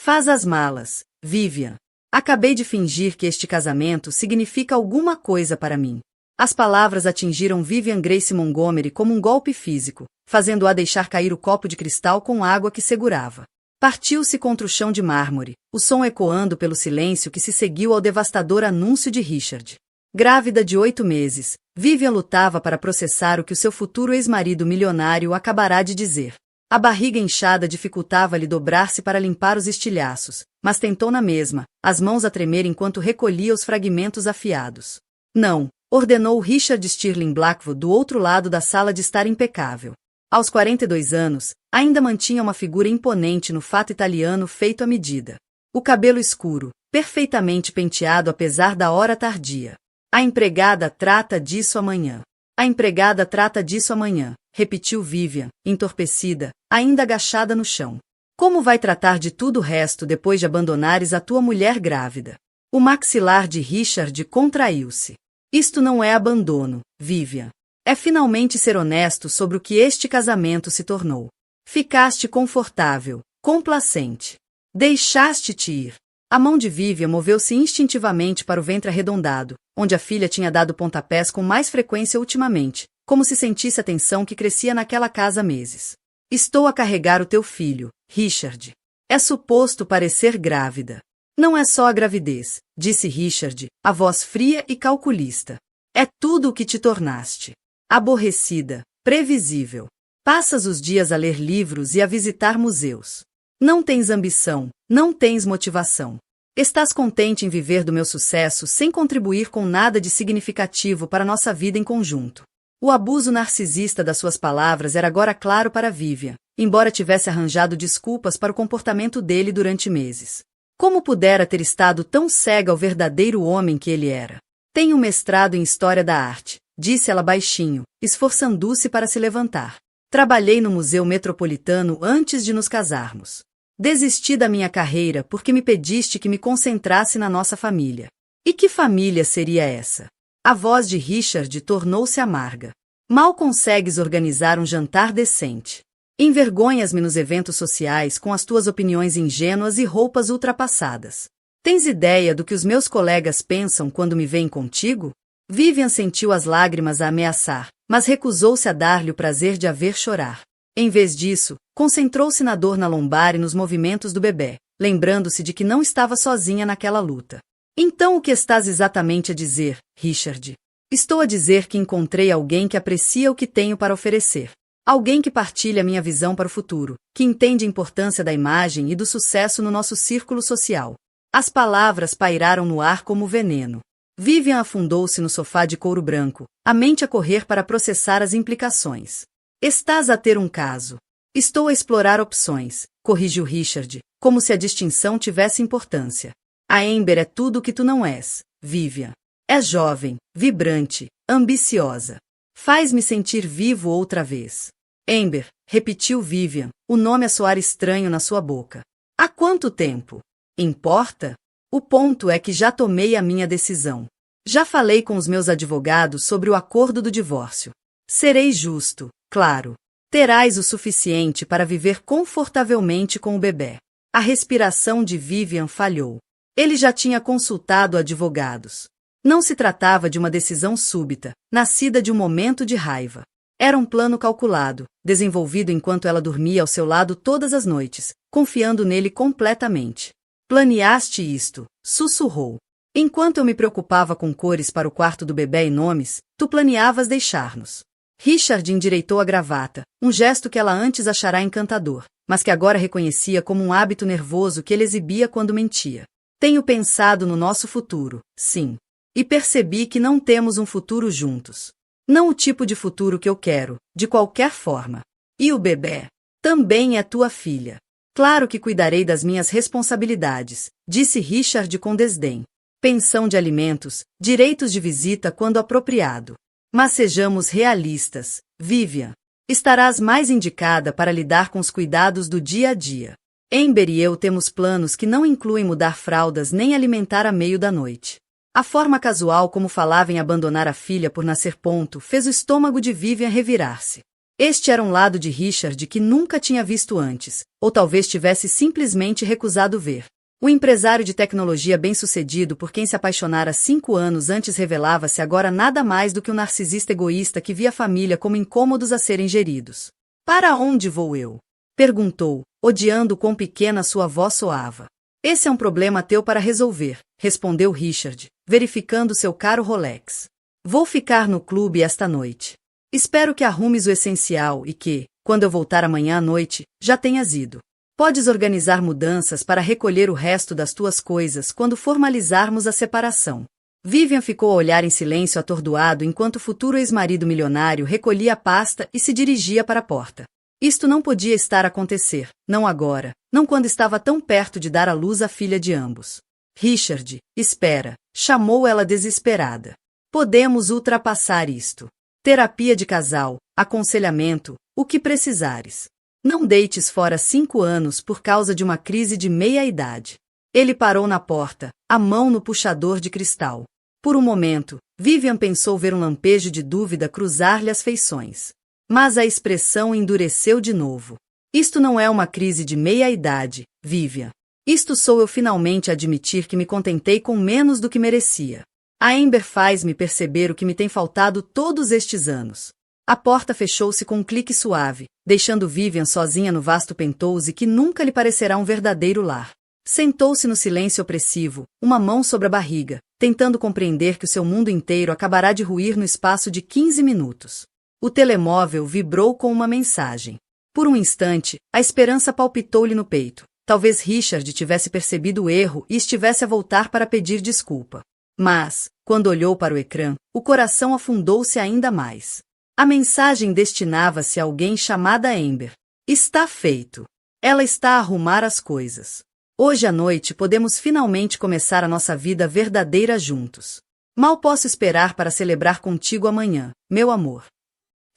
Faz as malas, Vivian. Acabei de fingir que este casamento significa alguma coisa para mim. As palavras atingiram Vivian Grace Montgomery como um golpe físico, fazendo-a deixar cair o copo de cristal com água que segurava. Partiu-se contra o chão de mármore, o som ecoando pelo silêncio que se seguiu ao devastador anúncio de Richard. Grávida de 8 meses, Vivian lutava para processar o que o seu futuro ex-marido milionário acabará de dizer. A barriga inchada dificultava-lhe dobrar-se para limpar os estilhaços, mas tentou na mesma, as mãos a tremer enquanto recolhia os fragmentos afiados. Não, ordenou Richard Stirling Blackwood do outro lado da sala de estar impecável. Aos 42 anos, ainda mantinha uma figura imponente no fato italiano feito à medida. O cabelo escuro, perfeitamente penteado apesar da hora tardia. A empregada trata disso amanhã. A empregada trata disso amanhã, repetiu Vivian, entorpecida, ainda agachada no chão. Como vai tratar de tudo o resto depois de abandonares a tua mulher grávida? O maxilar de Richard contraiu-se. Isto não é abandono, Vivian. É finalmente ser honesto sobre o que este casamento se tornou. Ficaste confortável, complacente. Deixaste-te ir. A mão de Vivian moveu-se instintivamente para o ventre arredondado, onde a filha tinha dado pontapés com mais frequência ultimamente, como se sentisse a tensão que crescia naquela casa há meses. Estou a carregar o teu filho, Richard. É suposto parecer grávida. Não é só a gravidez, disse Richard, a voz fria e calculista. É tudo o que te tornaste. Aborrecida, previsível. Passas os dias a ler livros e a visitar museus. Não tens ambição, não tens motivação. Estás contente em viver do meu sucesso sem contribuir com nada de significativo para nossa vida em conjunto. O abuso narcisista das suas palavras era agora claro para Vivian, embora tivesse arranjado desculpas para o comportamento dele durante meses. Como pudera ter estado tão cega ao verdadeiro homem que ele era? Tenho mestrado em História da Arte, disse ela baixinho, esforçando-se para se levantar. Trabalhei no Museu Metropolitano antes de nos casarmos. Desisti da minha carreira porque me pediste que me concentrasse na nossa família. E que família seria essa? A voz de Richard tornou-se amarga. Mal consegues organizar um jantar decente. Envergonhas-me nos eventos sociais com as tuas opiniões ingênuas e roupas ultrapassadas. Tens ideia do que os meus colegas pensam quando me veem contigo? Vivian sentiu as lágrimas a ameaçar, mas recusou-se a dar-lhe o prazer de a ver chorar. Em vez disso, concentrou-se na dor na lombar e nos movimentos do bebê, lembrando-se de que não estava sozinha naquela luta. Então o que estás exatamente a dizer, Richard? Estou a dizer que encontrei alguém que aprecia o que tenho para oferecer. Alguém que partilha minha visão para o futuro, que entende a importância da imagem e do sucesso no nosso círculo social. As palavras pairaram no ar como veneno. Vivian afundou-se no sofá de couro branco, a mente a correr para processar as implicações. Estás a ter um caso. Estou a explorar opções, corrigiu Richard, como se a distinção tivesse importância. A Amber é tudo o que tu não és, Vivian. É jovem, vibrante, ambiciosa. Faz-me sentir vivo outra vez. Amber, repetiu Vivian, o nome a soar estranho na sua boca. Há quanto tempo? Importa? O ponto é que já tomei a minha decisão. Já falei com os meus advogados sobre o acordo do divórcio. Serei justo, claro. Terás o suficiente para viver confortavelmente com o bebê. A respiração de Vivian falhou. Ele já tinha consultado advogados. Não se tratava de uma decisão súbita, nascida de um momento de raiva. Era um plano calculado, desenvolvido enquanto ela dormia ao seu lado todas as noites, confiando nele completamente. Planeaste isto, sussurrou. Enquanto eu me preocupava com cores para o quarto do bebê e nomes, tu planeavas deixar-nos. Richard endireitou a gravata, um gesto que ela antes achará encantador, mas que agora reconhecia como um hábito nervoso que ele exibia quando mentia. Tenho pensado no nosso futuro, sim. E percebi que não temos um futuro juntos. Não o tipo de futuro que eu quero, de qualquer forma. E o bebê? Também é tua filha. Claro que cuidarei das minhas responsabilidades, disse Richard com desdém. Pensão de alimentos, direitos de visita quando apropriado. Mas sejamos realistas, Vivian. Estarás mais indicada para lidar com os cuidados do dia a dia. Amber e eu temos planos que não incluem mudar fraldas nem alimentar a meio da noite. A forma casual como falava em abandonar a filha por nascer fez o estômago de Vivian revirar-se. Este era um lado de Richard que nunca tinha visto antes, ou talvez tivesse simplesmente recusado ver. O empresário de tecnologia bem-sucedido por quem se apaixonara 5 anos antes revelava-se agora nada mais do que um narcisista egoísta que via a família como incômodos a serem geridos. Para onde vou eu? Perguntou, odiando quão pequena sua voz soava. Esse é um problema teu para resolver, respondeu Richard, verificando seu caro Rolex. Vou ficar no clube esta noite. Espero que arrumes o essencial e que, quando eu voltar amanhã à noite, já tenhas ido. Podes organizar mudanças para recolher o resto das tuas coisas quando formalizarmos a separação. Vivian ficou a olhar em silêncio atordoado enquanto o futuro ex-marido milionário recolhia a pasta e se dirigia para a porta. Isto não podia estar a acontecer, não agora, não quando estava tão perto de dar à luz a filha de ambos. Richard, espera, chamou ela desesperada. Podemos ultrapassar isto. Terapia de casal, aconselhamento, o que precisares. Não deites fora 5 anos por causa de uma crise de meia-idade. Ele parou na porta, a mão no puxador de cristal. Por um momento, Vivian pensou ver um lampejo de dúvida cruzar-lhe as feições. Mas a expressão endureceu de novo. Isto não é uma crise de meia-idade, Vivian. Isto sou eu finalmente admitir que me contentei com menos do que merecia. A Amber faz-me perceber o que me tem faltado todos estes anos. A porta fechou-se com um clique suave, deixando Vivian sozinha no vasto penthouse que nunca lhe parecerá um verdadeiro lar. Sentou-se no silêncio opressivo, uma mão sobre a barriga, tentando compreender que o seu mundo inteiro acabará de ruir no espaço de 15 minutos. O telemóvel vibrou com uma mensagem. Por um instante, a esperança palpitou-lhe no peito. Talvez Richard tivesse percebido o erro e estivesse a voltar para pedir desculpa. Mas, quando olhou para o ecrã, o coração afundou-se ainda mais. A mensagem destinava-se a alguém chamada Amber. Está feito. Ela está a arrumar as coisas. Hoje à noite podemos finalmente começar a nossa vida verdadeira juntos. Mal posso esperar para celebrar contigo amanhã, meu amor.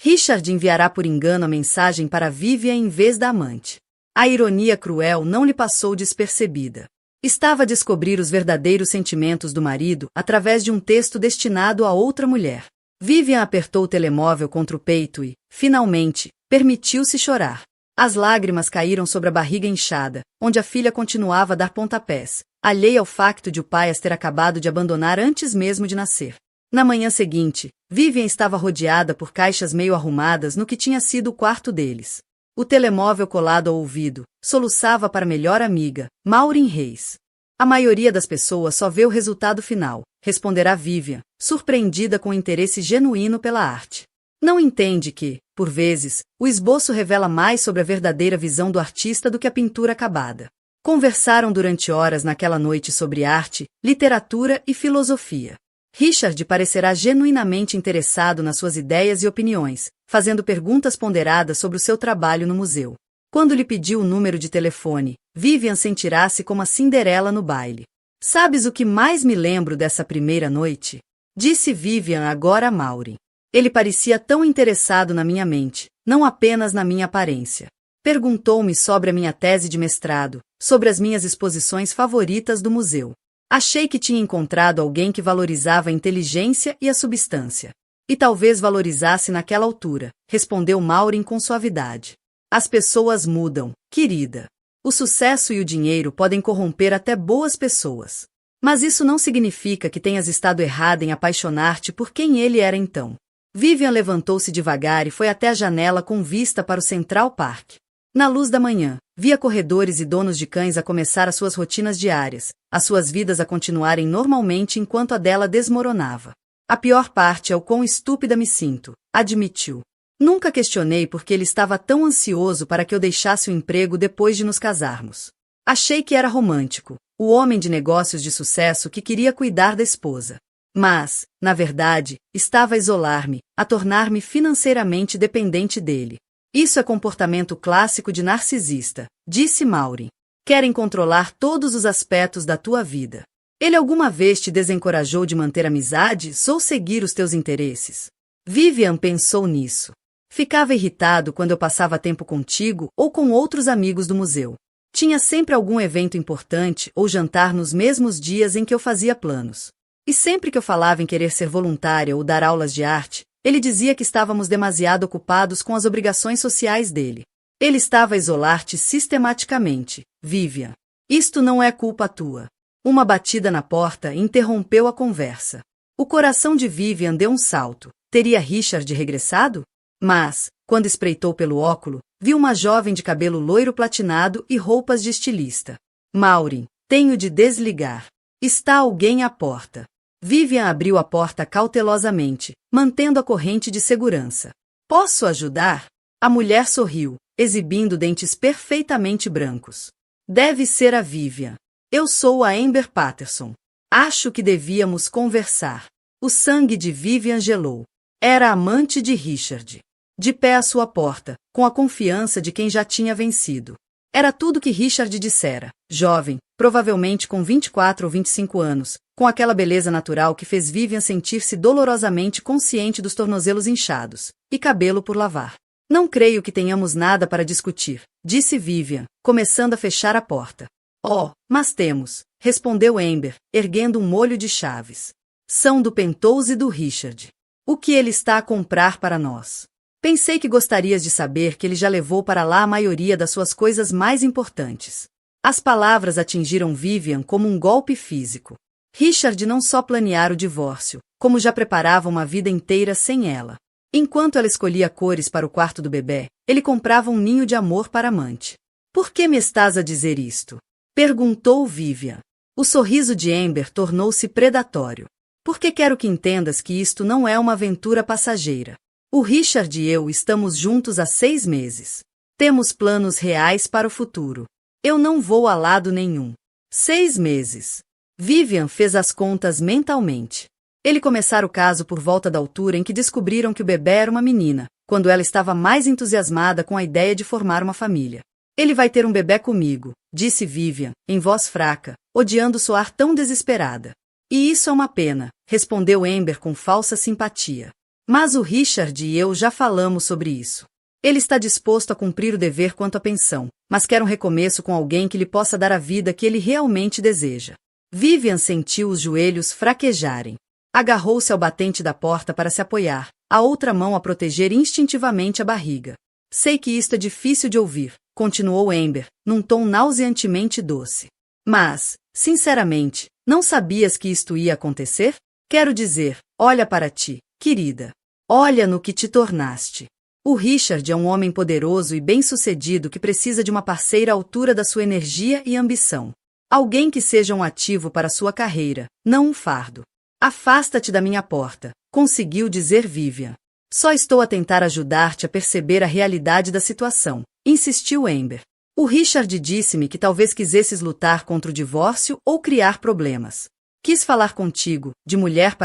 Richard enviará por engano a mensagem para Vivian em vez da amante. A ironia cruel não lhe passou despercebida. Estava a descobrir os verdadeiros sentimentos do marido através de um texto destinado a outra mulher. Vivian apertou o telemóvel contra o peito e, finalmente, permitiu-se chorar. As lágrimas caíram sobre a barriga inchada, onde a filha continuava a dar pontapés, alheia ao facto de o pai as ter acabado de abandonar antes mesmo de nascer. Na manhã seguinte, Vivian estava rodeada por caixas meio arrumadas no que tinha sido o quarto deles. O telemóvel colado ao ouvido, soluçava para a melhor amiga, Maureen Reis. A maioria das pessoas só vê o resultado final, responderá Vivian, surpreendida com interesse genuíno pela arte. Não entende que, por vezes, o esboço revela mais sobre a verdadeira visão do artista do que a pintura acabada. Conversaram durante horas naquela noite sobre arte, literatura e filosofia. Richard parecerá genuinamente interessado nas suas ideias e opiniões, fazendo perguntas ponderadas sobre o seu trabalho no museu. Quando lhe pediu o número de telefone, Vivian sentirá-se como a Cinderela no baile. Sabes o que mais me lembro dessa primeira noite? Disse Vivian agora a Maureen. Ele parecia tão interessado na minha mente, não apenas na minha aparência. Perguntou-me sobre a minha tese de mestrado, sobre as minhas exposições favoritas do museu. Achei que tinha encontrado alguém que valorizava a inteligência e a substância. E talvez valorizasse naquela altura, respondeu Maureen com suavidade. As pessoas mudam, querida. O sucesso e o dinheiro podem corromper até boas pessoas. Mas isso não significa que tenhas estado errada em apaixonar-te por quem ele era então. Vivian levantou-se devagar e foi até a janela com vista para o Central Park. Na luz da manhã, via corredores e donos de cães a começar as suas rotinas diárias, as suas vidas a continuarem normalmente enquanto a dela desmoronava. A pior parte é o quão estúpida me sinto, admitiu. Nunca questionei por que ele estava tão ansioso para que eu deixasse o emprego depois de nos casarmos. Achei que era romântico, o homem de negócios de sucesso que queria cuidar da esposa. Mas, na verdade, estava a isolar-me, a tornar-me financeiramente dependente dele. Isso é comportamento clássico de narcisista, disse Maureen. Querem controlar todos os aspectos da tua vida. Ele alguma vez te desencorajou de manter amizades ou seguir os teus interesses? Vivian pensou nisso. Ficava irritado quando eu passava tempo contigo ou com outros amigos do museu. Tinha sempre algum evento importante ou jantar nos mesmos dias em que eu fazia planos. E sempre que eu falava em querer ser voluntária ou dar aulas de arte, Ele dizia que estávamos demasiado ocupados com as obrigações sociais dele. Ele estava a isolar-te sistematicamente, Vivian. Isto não é culpa tua. Uma batida na porta interrompeu a conversa. O coração de Vivian deu um salto. Teria Richard regressado? Mas, quando espreitou pelo óculo, viu uma jovem de cabelo loiro platinado e roupas de estilista. Maureen, tenho de desligar. Está alguém à porta. Vivian abriu a porta cautelosamente, mantendo a corrente de segurança. Posso ajudar? A mulher sorriu, exibindo dentes perfeitamente brancos. Deve ser a Vivian. Eu sou a Amber Patterson. Acho que devíamos conversar. O sangue de Vivian gelou. Era amante de Richard. De pé à sua porta, com a confiança de quem já tinha vencido. Era tudo que Richard dissera. Jovem, provavelmente com 24 ou 25 anos, com aquela beleza natural que fez Vivian sentir-se dolorosamente consciente dos tornozelos inchados, e cabelo por lavar. Não creio que tenhamos nada para discutir, disse Vivian, começando a fechar a porta. Oh, mas temos, respondeu Amber, erguendo um molho de chaves. São do Penrose e do Richard. O que ele está a comprar para nós? Pensei que gostarias de saber que ele já levou para lá a maioria das suas coisas mais importantes. As palavras atingiram Vivian como um golpe físico. Richard não só planeara o divórcio, como já preparava uma vida inteira sem ela. Enquanto ela escolhia cores para o quarto do bebê, ele comprava um ninho de amor para a amante. Por que me estás a dizer isto? Perguntou Vivian. O sorriso de Amber tornou-se predatório. Porque quero que entendas que isto não é uma aventura passageira. O Richard e eu estamos juntos há 6 meses. Temos planos reais para o futuro. Eu não vou a lado nenhum. 6 meses. Vivian fez as contas mentalmente. Ele começara o caso por volta da altura em que descobriram que o bebê era uma menina, quando ela estava mais entusiasmada com a ideia de formar uma família. Ele vai ter um bebê comigo, disse Vivian, em voz fraca, odiando soar tão desesperada. E isso é uma pena, respondeu Amber com falsa simpatia. Mas o Richard e eu já falamos sobre isso. Ele está disposto a cumprir o dever quanto à pensão, mas quer um recomeço com alguém que lhe possa dar a vida que ele realmente deseja. Vivian sentiu os joelhos fraquejarem. Agarrou-se ao batente da porta para se apoiar, a outra mão a proteger instintivamente a barriga. Sei que isto é difícil de ouvir, continuou Amber, num tom nauseantemente doce. Mas, sinceramente, não sabias que isto ia acontecer? Quero dizer, olha para ti, querida. Olha no que te tornaste. O Richard é um homem poderoso e bem-sucedido que precisa de uma parceira à altura da sua energia e ambição. Alguém que seja um ativo para sua carreira, não um fardo. Afasta-te da minha porta, conseguiu dizer Vivian. Só estou a tentar ajudar-te a perceber a realidade da situação, insistiu Amber. O Richard disse-me que talvez quisesses lutar contra o divórcio ou criar problemas. Quis falar contigo, de mulher,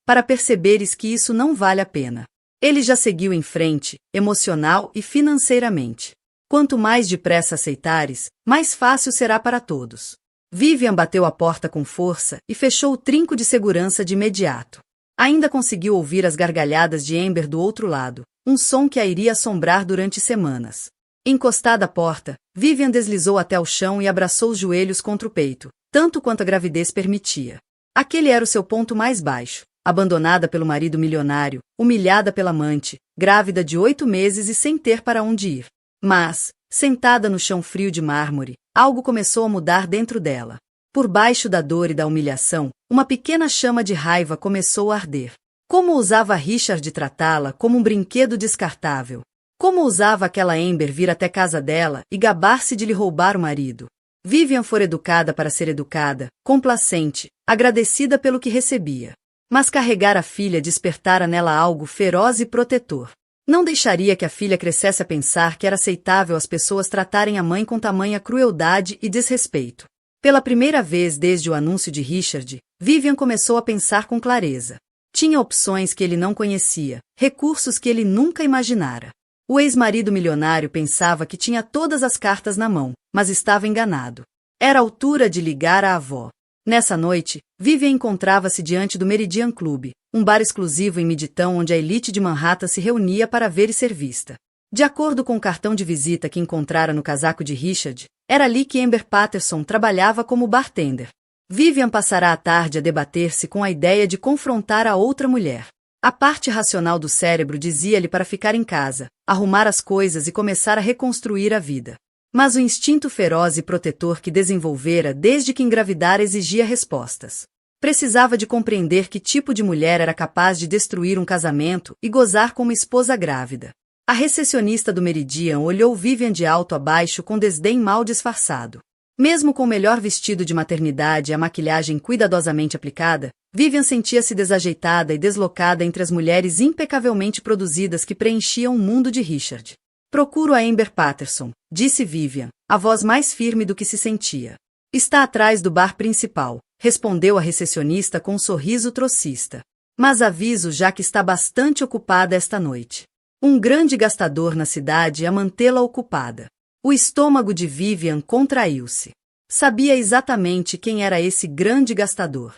para perceberes que isso não vale a pena. Ele já seguiu em frente, emocional e financeiramente. Quanto mais depressa aceitares, mais fácil será para todos. Vivian bateu a porta com força e fechou o trinco de segurança de imediato. Ainda conseguiu ouvir as gargalhadas de Amber do outro lado, um som que a iria assombrar durante semanas. Encostada à porta, Vivian deslizou até o chão e abraçou os joelhos contra o peito, tanto quanto a gravidez permitia. Aquele era o seu ponto mais baixo. Abandonada pelo marido milionário, humilhada pela amante, grávida de 8 meses e sem ter para onde ir. Mas, sentada no chão frio de mármore, algo começou a mudar dentro dela. Por baixo da dor e da humilhação, uma pequena chama de raiva começou a arder. Como ousava Richard tratá-la como um brinquedo descartável? Como ousava aquela Amber vir até casa dela e gabar-se de lhe roubar o marido? Vivian fora educada para ser educada, complacente, agradecida pelo que recebia. Mas carregar a filha despertara nela algo feroz e protetor. Não deixaria que a filha crescesse a pensar que era aceitável as pessoas tratarem a mãe com tamanha crueldade e desrespeito. Pela primeira vez desde o anúncio de Richard, Vivian começou a pensar com clareza. Tinha opções que ele não conhecia, recursos que ele nunca imaginara. O ex-marido milionário pensava que tinha todas as cartas na mão, mas estava enganado. Era a altura de ligar à avó. Nessa noite, Vivian encontrava-se diante do Meridian Club, um bar exclusivo em Midtown onde a elite de Manhattan se reunia para ver e ser vista. De acordo com o cartão de visita que encontrara no casaco de Richard, era ali que Amber Patterson trabalhava como bartender. Vivian passará a tarde a debater-se com a ideia de confrontar a outra mulher. A parte racional do cérebro dizia-lhe para ficar em casa, arrumar as coisas e começar a reconstruir a vida. Mas o instinto feroz e protetor que desenvolvera desde que engravidara exigia respostas. Precisava de compreender que tipo de mulher era capaz de destruir um casamento e gozar com uma esposa grávida. A recepcionista do Meridian olhou Vivian de alto a baixo com desdém mal disfarçado. Mesmo com o melhor vestido de maternidade e a maquilhagem cuidadosamente aplicada, Vivian sentia-se desajeitada e deslocada entre as mulheres impecavelmente produzidas que preenchiam o mundo de Richard. Procuro a Amber Patterson, disse Vivian, a voz mais firme do que se sentia. Está atrás do bar principal, respondeu a recepcionista com um sorriso trocista. Mas aviso já que está bastante ocupada esta noite. Um grande gastador na cidade a mantê-la ocupada. O estômago de Vivian contraiu-se. Sabia exatamente quem era esse grande gastador.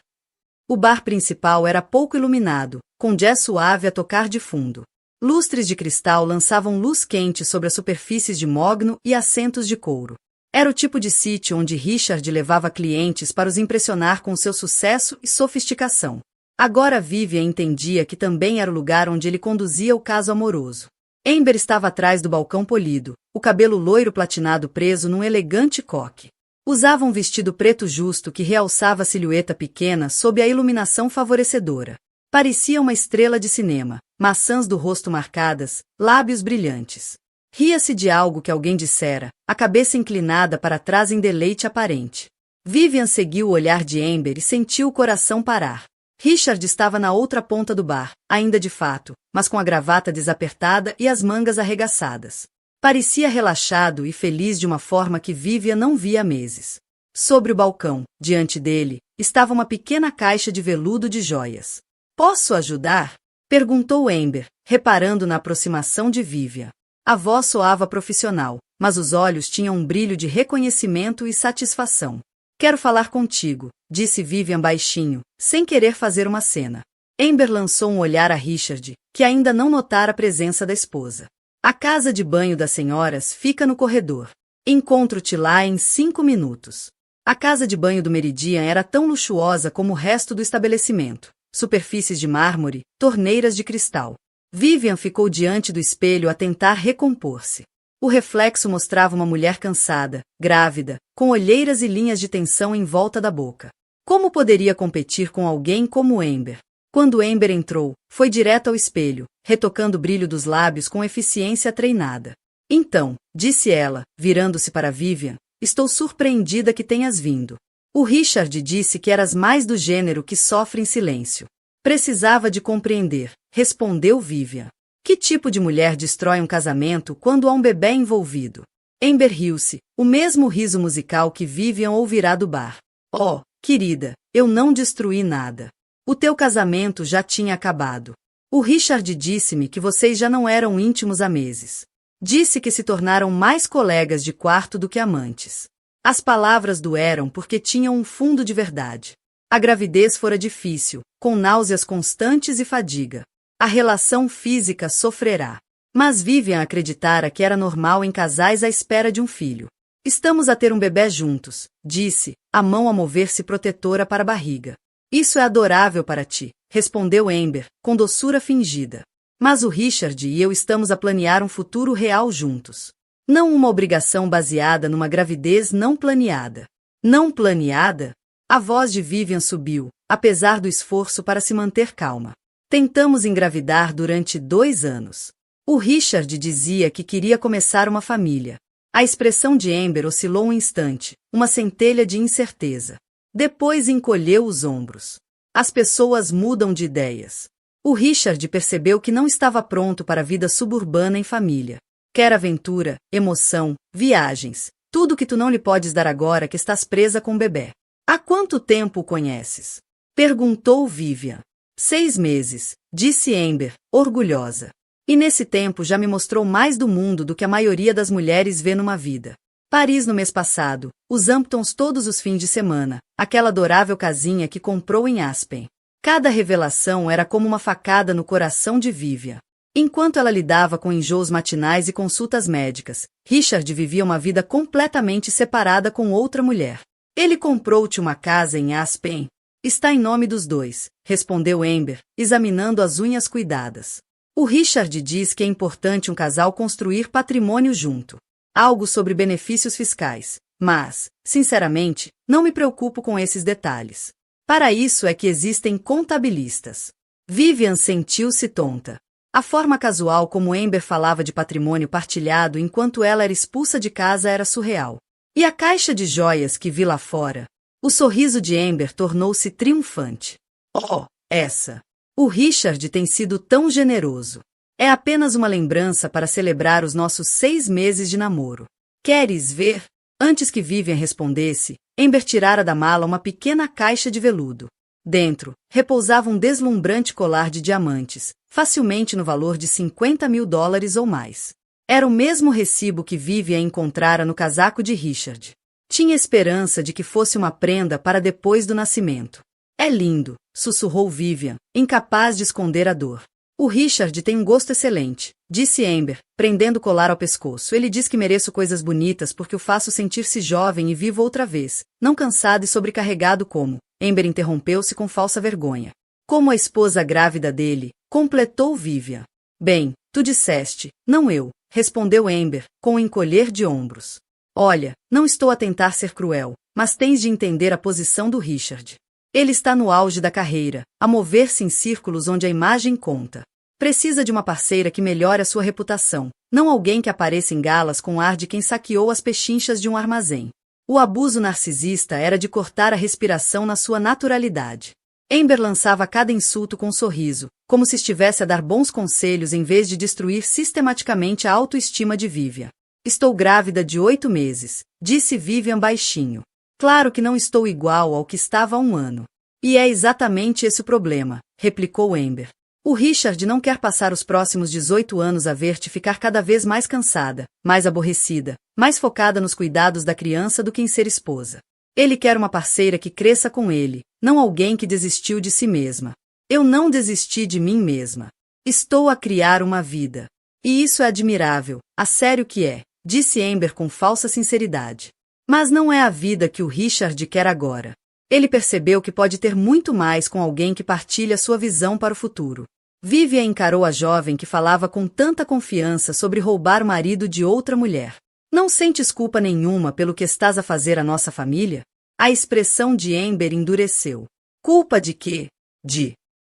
O bar principal era pouco iluminado, com jazz suave a tocar de fundo. Lustres de cristal lançavam luz quente sobre as superfícies de mogno e assentos de couro. Era o tipo de sítio onde Richard levava clientes para os impressionar com seu sucesso e sofisticação. Agora Vivian entendia que também era o lugar onde ele conduzia o caso amoroso. Amber estava atrás do balcão polido, o cabelo loiro platinado preso num elegante coque. Usava um vestido preto justo que realçava a silhueta pequena sob a iluminação favorecedora. Parecia uma estrela de cinema, maçãs do rosto marcadas, lábios brilhantes. Ria-se de algo que alguém dissera, a cabeça inclinada para trás em deleite aparente. Vivian seguiu o olhar de Amber e sentiu o coração parar. Richard estava na outra ponta do bar, ainda de fato, mas com a gravata desapertada e as mangas arregaçadas. Parecia relaxado e feliz de uma forma que Vivian não via há meses. Sobre o balcão, diante dele, estava uma pequena caixa de veludo de joias. "Posso ajudar?" perguntou Amber, reparando na aproximação de Vivian. A voz soava profissional, mas os olhos tinham um brilho de reconhecimento e satisfação. "Quero falar contigo", disse Vivian baixinho, sem querer fazer uma cena. Amber lançou um olhar a Richard, que ainda não notara a presença da esposa. "A casa de banho das senhoras fica no corredor. Encontro-te lá em 5 minutos." A casa de banho do Meridian era tão luxuosa como o resto do estabelecimento. Superfícies de mármore, torneiras de cristal. Vivian ficou diante do espelho a tentar recompor-se. O reflexo mostrava uma mulher cansada, grávida, com olheiras e linhas de tensão em volta da boca. Como poderia competir com alguém como Amber? Quando Amber entrou, foi direto ao espelho, retocando o brilho dos lábios com eficiência treinada. "Então", disse ela, virando-se para Vivian, "estou surpreendida que tenhas vindo. O Richard disse que eras mais do gênero que sofre em silêncio." "Precisava de compreender", respondeu Vivian. "Que tipo de mulher destrói um casamento quando há um bebê envolvido?" Amber riu-se, o mesmo riso musical que Vivian ouvirá do bar. "Oh, querida, eu não destruí nada. O teu casamento já tinha acabado. O Richard disse-me que vocês já não eram íntimos há meses. Disse que se tornaram mais colegas de quarto do que amantes." As palavras doeram porque tinham um fundo de verdade. A gravidez fora difícil, com náuseas constantes e fadiga. A relação física sofrerá. Mas Vivian acreditara que era normal em casais à espera de um filho. "Estamos a ter um bebê juntos", disse, a mão a mover-se protetora para a barriga. "Isso é adorável para ti", respondeu Amber, com doçura fingida. "Mas o Richard e eu estamos a planear um futuro real juntos. Não uma obrigação baseada numa gravidez não planeada." "Não planeada?" A voz de Vivian subiu, apesar do esforço para se manter calma. "Tentamos engravidar durante 2 anos. O Richard dizia que queria começar uma família." A expressão de Amber oscilou um instante, uma centelha de incerteza. Depois encolheu os ombros. "As pessoas mudam de ideias." O Richard percebeu que não estava pronto para a vida suburbana em família. "Quer aventura, emoção, viagens, tudo que tu não lhe podes dar agora que estás presa com o bebê." "Há quanto tempo o conheces?" perguntou Vivian. 6 meses, disse Amber, orgulhosa. "E nesse tempo já me mostrou mais do mundo do que a maioria das mulheres vê numa vida. Paris no mês passado, os Hamptons todos os fins de semana, aquela adorável casinha que comprou em Aspen." Cada revelação era como uma facada no coração de Vivian. Enquanto ela lidava com enjoos matinais e consultas médicas, Richard vivia uma vida completamente separada com outra mulher. "Ele comprou-te uma casa em Aspen?" Está em nome dos dois, respondeu Amber, examinando as unhas cuidadas. O Richard diz que é importante um casal construir patrimônio junto. Algo sobre benefícios fiscais, mas, sinceramente, não me preocupo com esses detalhes. Para isso é que existem contabilistas. Vivian sentiu-se tonta. A forma casual como Amber falava de patrimônio partilhado enquanto ela era expulsa de casa era surreal. E a caixa de joias que vi lá fora? O sorriso de Amber tornou-se triunfante. Oh, essa! O Richard tem sido tão generoso. É apenas uma lembrança para celebrar os nossos 6 meses de namoro. Queres ver? Antes que Vivian respondesse, Amber tirara da mala uma pequena caixa de veludo. Dentro, repousava um deslumbrante colar de diamantes, facilmente no valor de $50.000 ou mais. Era o mesmo recibo que Vivian encontrara no casaco de Richard. Tinha esperança de que fosse uma prenda para depois do nascimento. É lindo, sussurrou Vivian, incapaz de esconder a dor. O Richard tem um gosto excelente, disse Amber, prendendo o colar ao pescoço. Ele diz que mereço coisas bonitas porque o faço sentir-se jovem e vivo outra vez, não cansado e sobrecarregado como... Amber interrompeu-se com falsa vergonha. Como a esposa grávida dele, completou Vivian. Bem, tu disseste, não eu, respondeu Amber, com um encolher de ombros. Olha, não estou a tentar ser cruel, mas tens de entender a posição do Richard. Ele está no auge da carreira, a mover-se em círculos onde a imagem conta. Precisa de uma parceira que melhore a sua reputação, não alguém que apareça em galas com ar de quem saqueou as pechinchas de um armazém. O abuso narcisista era de cortar a respiração na sua naturalidade. Amber lançava cada insulto com um sorriso, como se estivesse a dar bons conselhos em vez de destruir sistematicamente a autoestima de Vivian. Estou grávida de 8 meses, disse Vivian baixinho. Claro que não estou igual ao que estava há um ano. E é exatamente esse o problema, replicou Amber. O Richard não quer passar os próximos 18 anos a ver-te ficar cada vez mais cansada, mais aborrecida, mais focada nos cuidados da criança do que em ser esposa. Ele quer uma parceira que cresça com ele, não alguém que desistiu de si mesma. Eu não desisti de mim mesma. Estou a criar uma vida. E isso é admirável, a sério que é, disse Amber com falsa sinceridade. Mas não é a vida que o Richard quer agora. Ele percebeu que pode ter muito mais com alguém que partilha sua visão para o futuro. Vivian encarou a jovem que falava com tanta confiança sobre roubar o marido de outra mulher. Não sentes culpa nenhuma pelo que estás a fazer à nossa família? A expressão de Amber endureceu. Culpa de quê?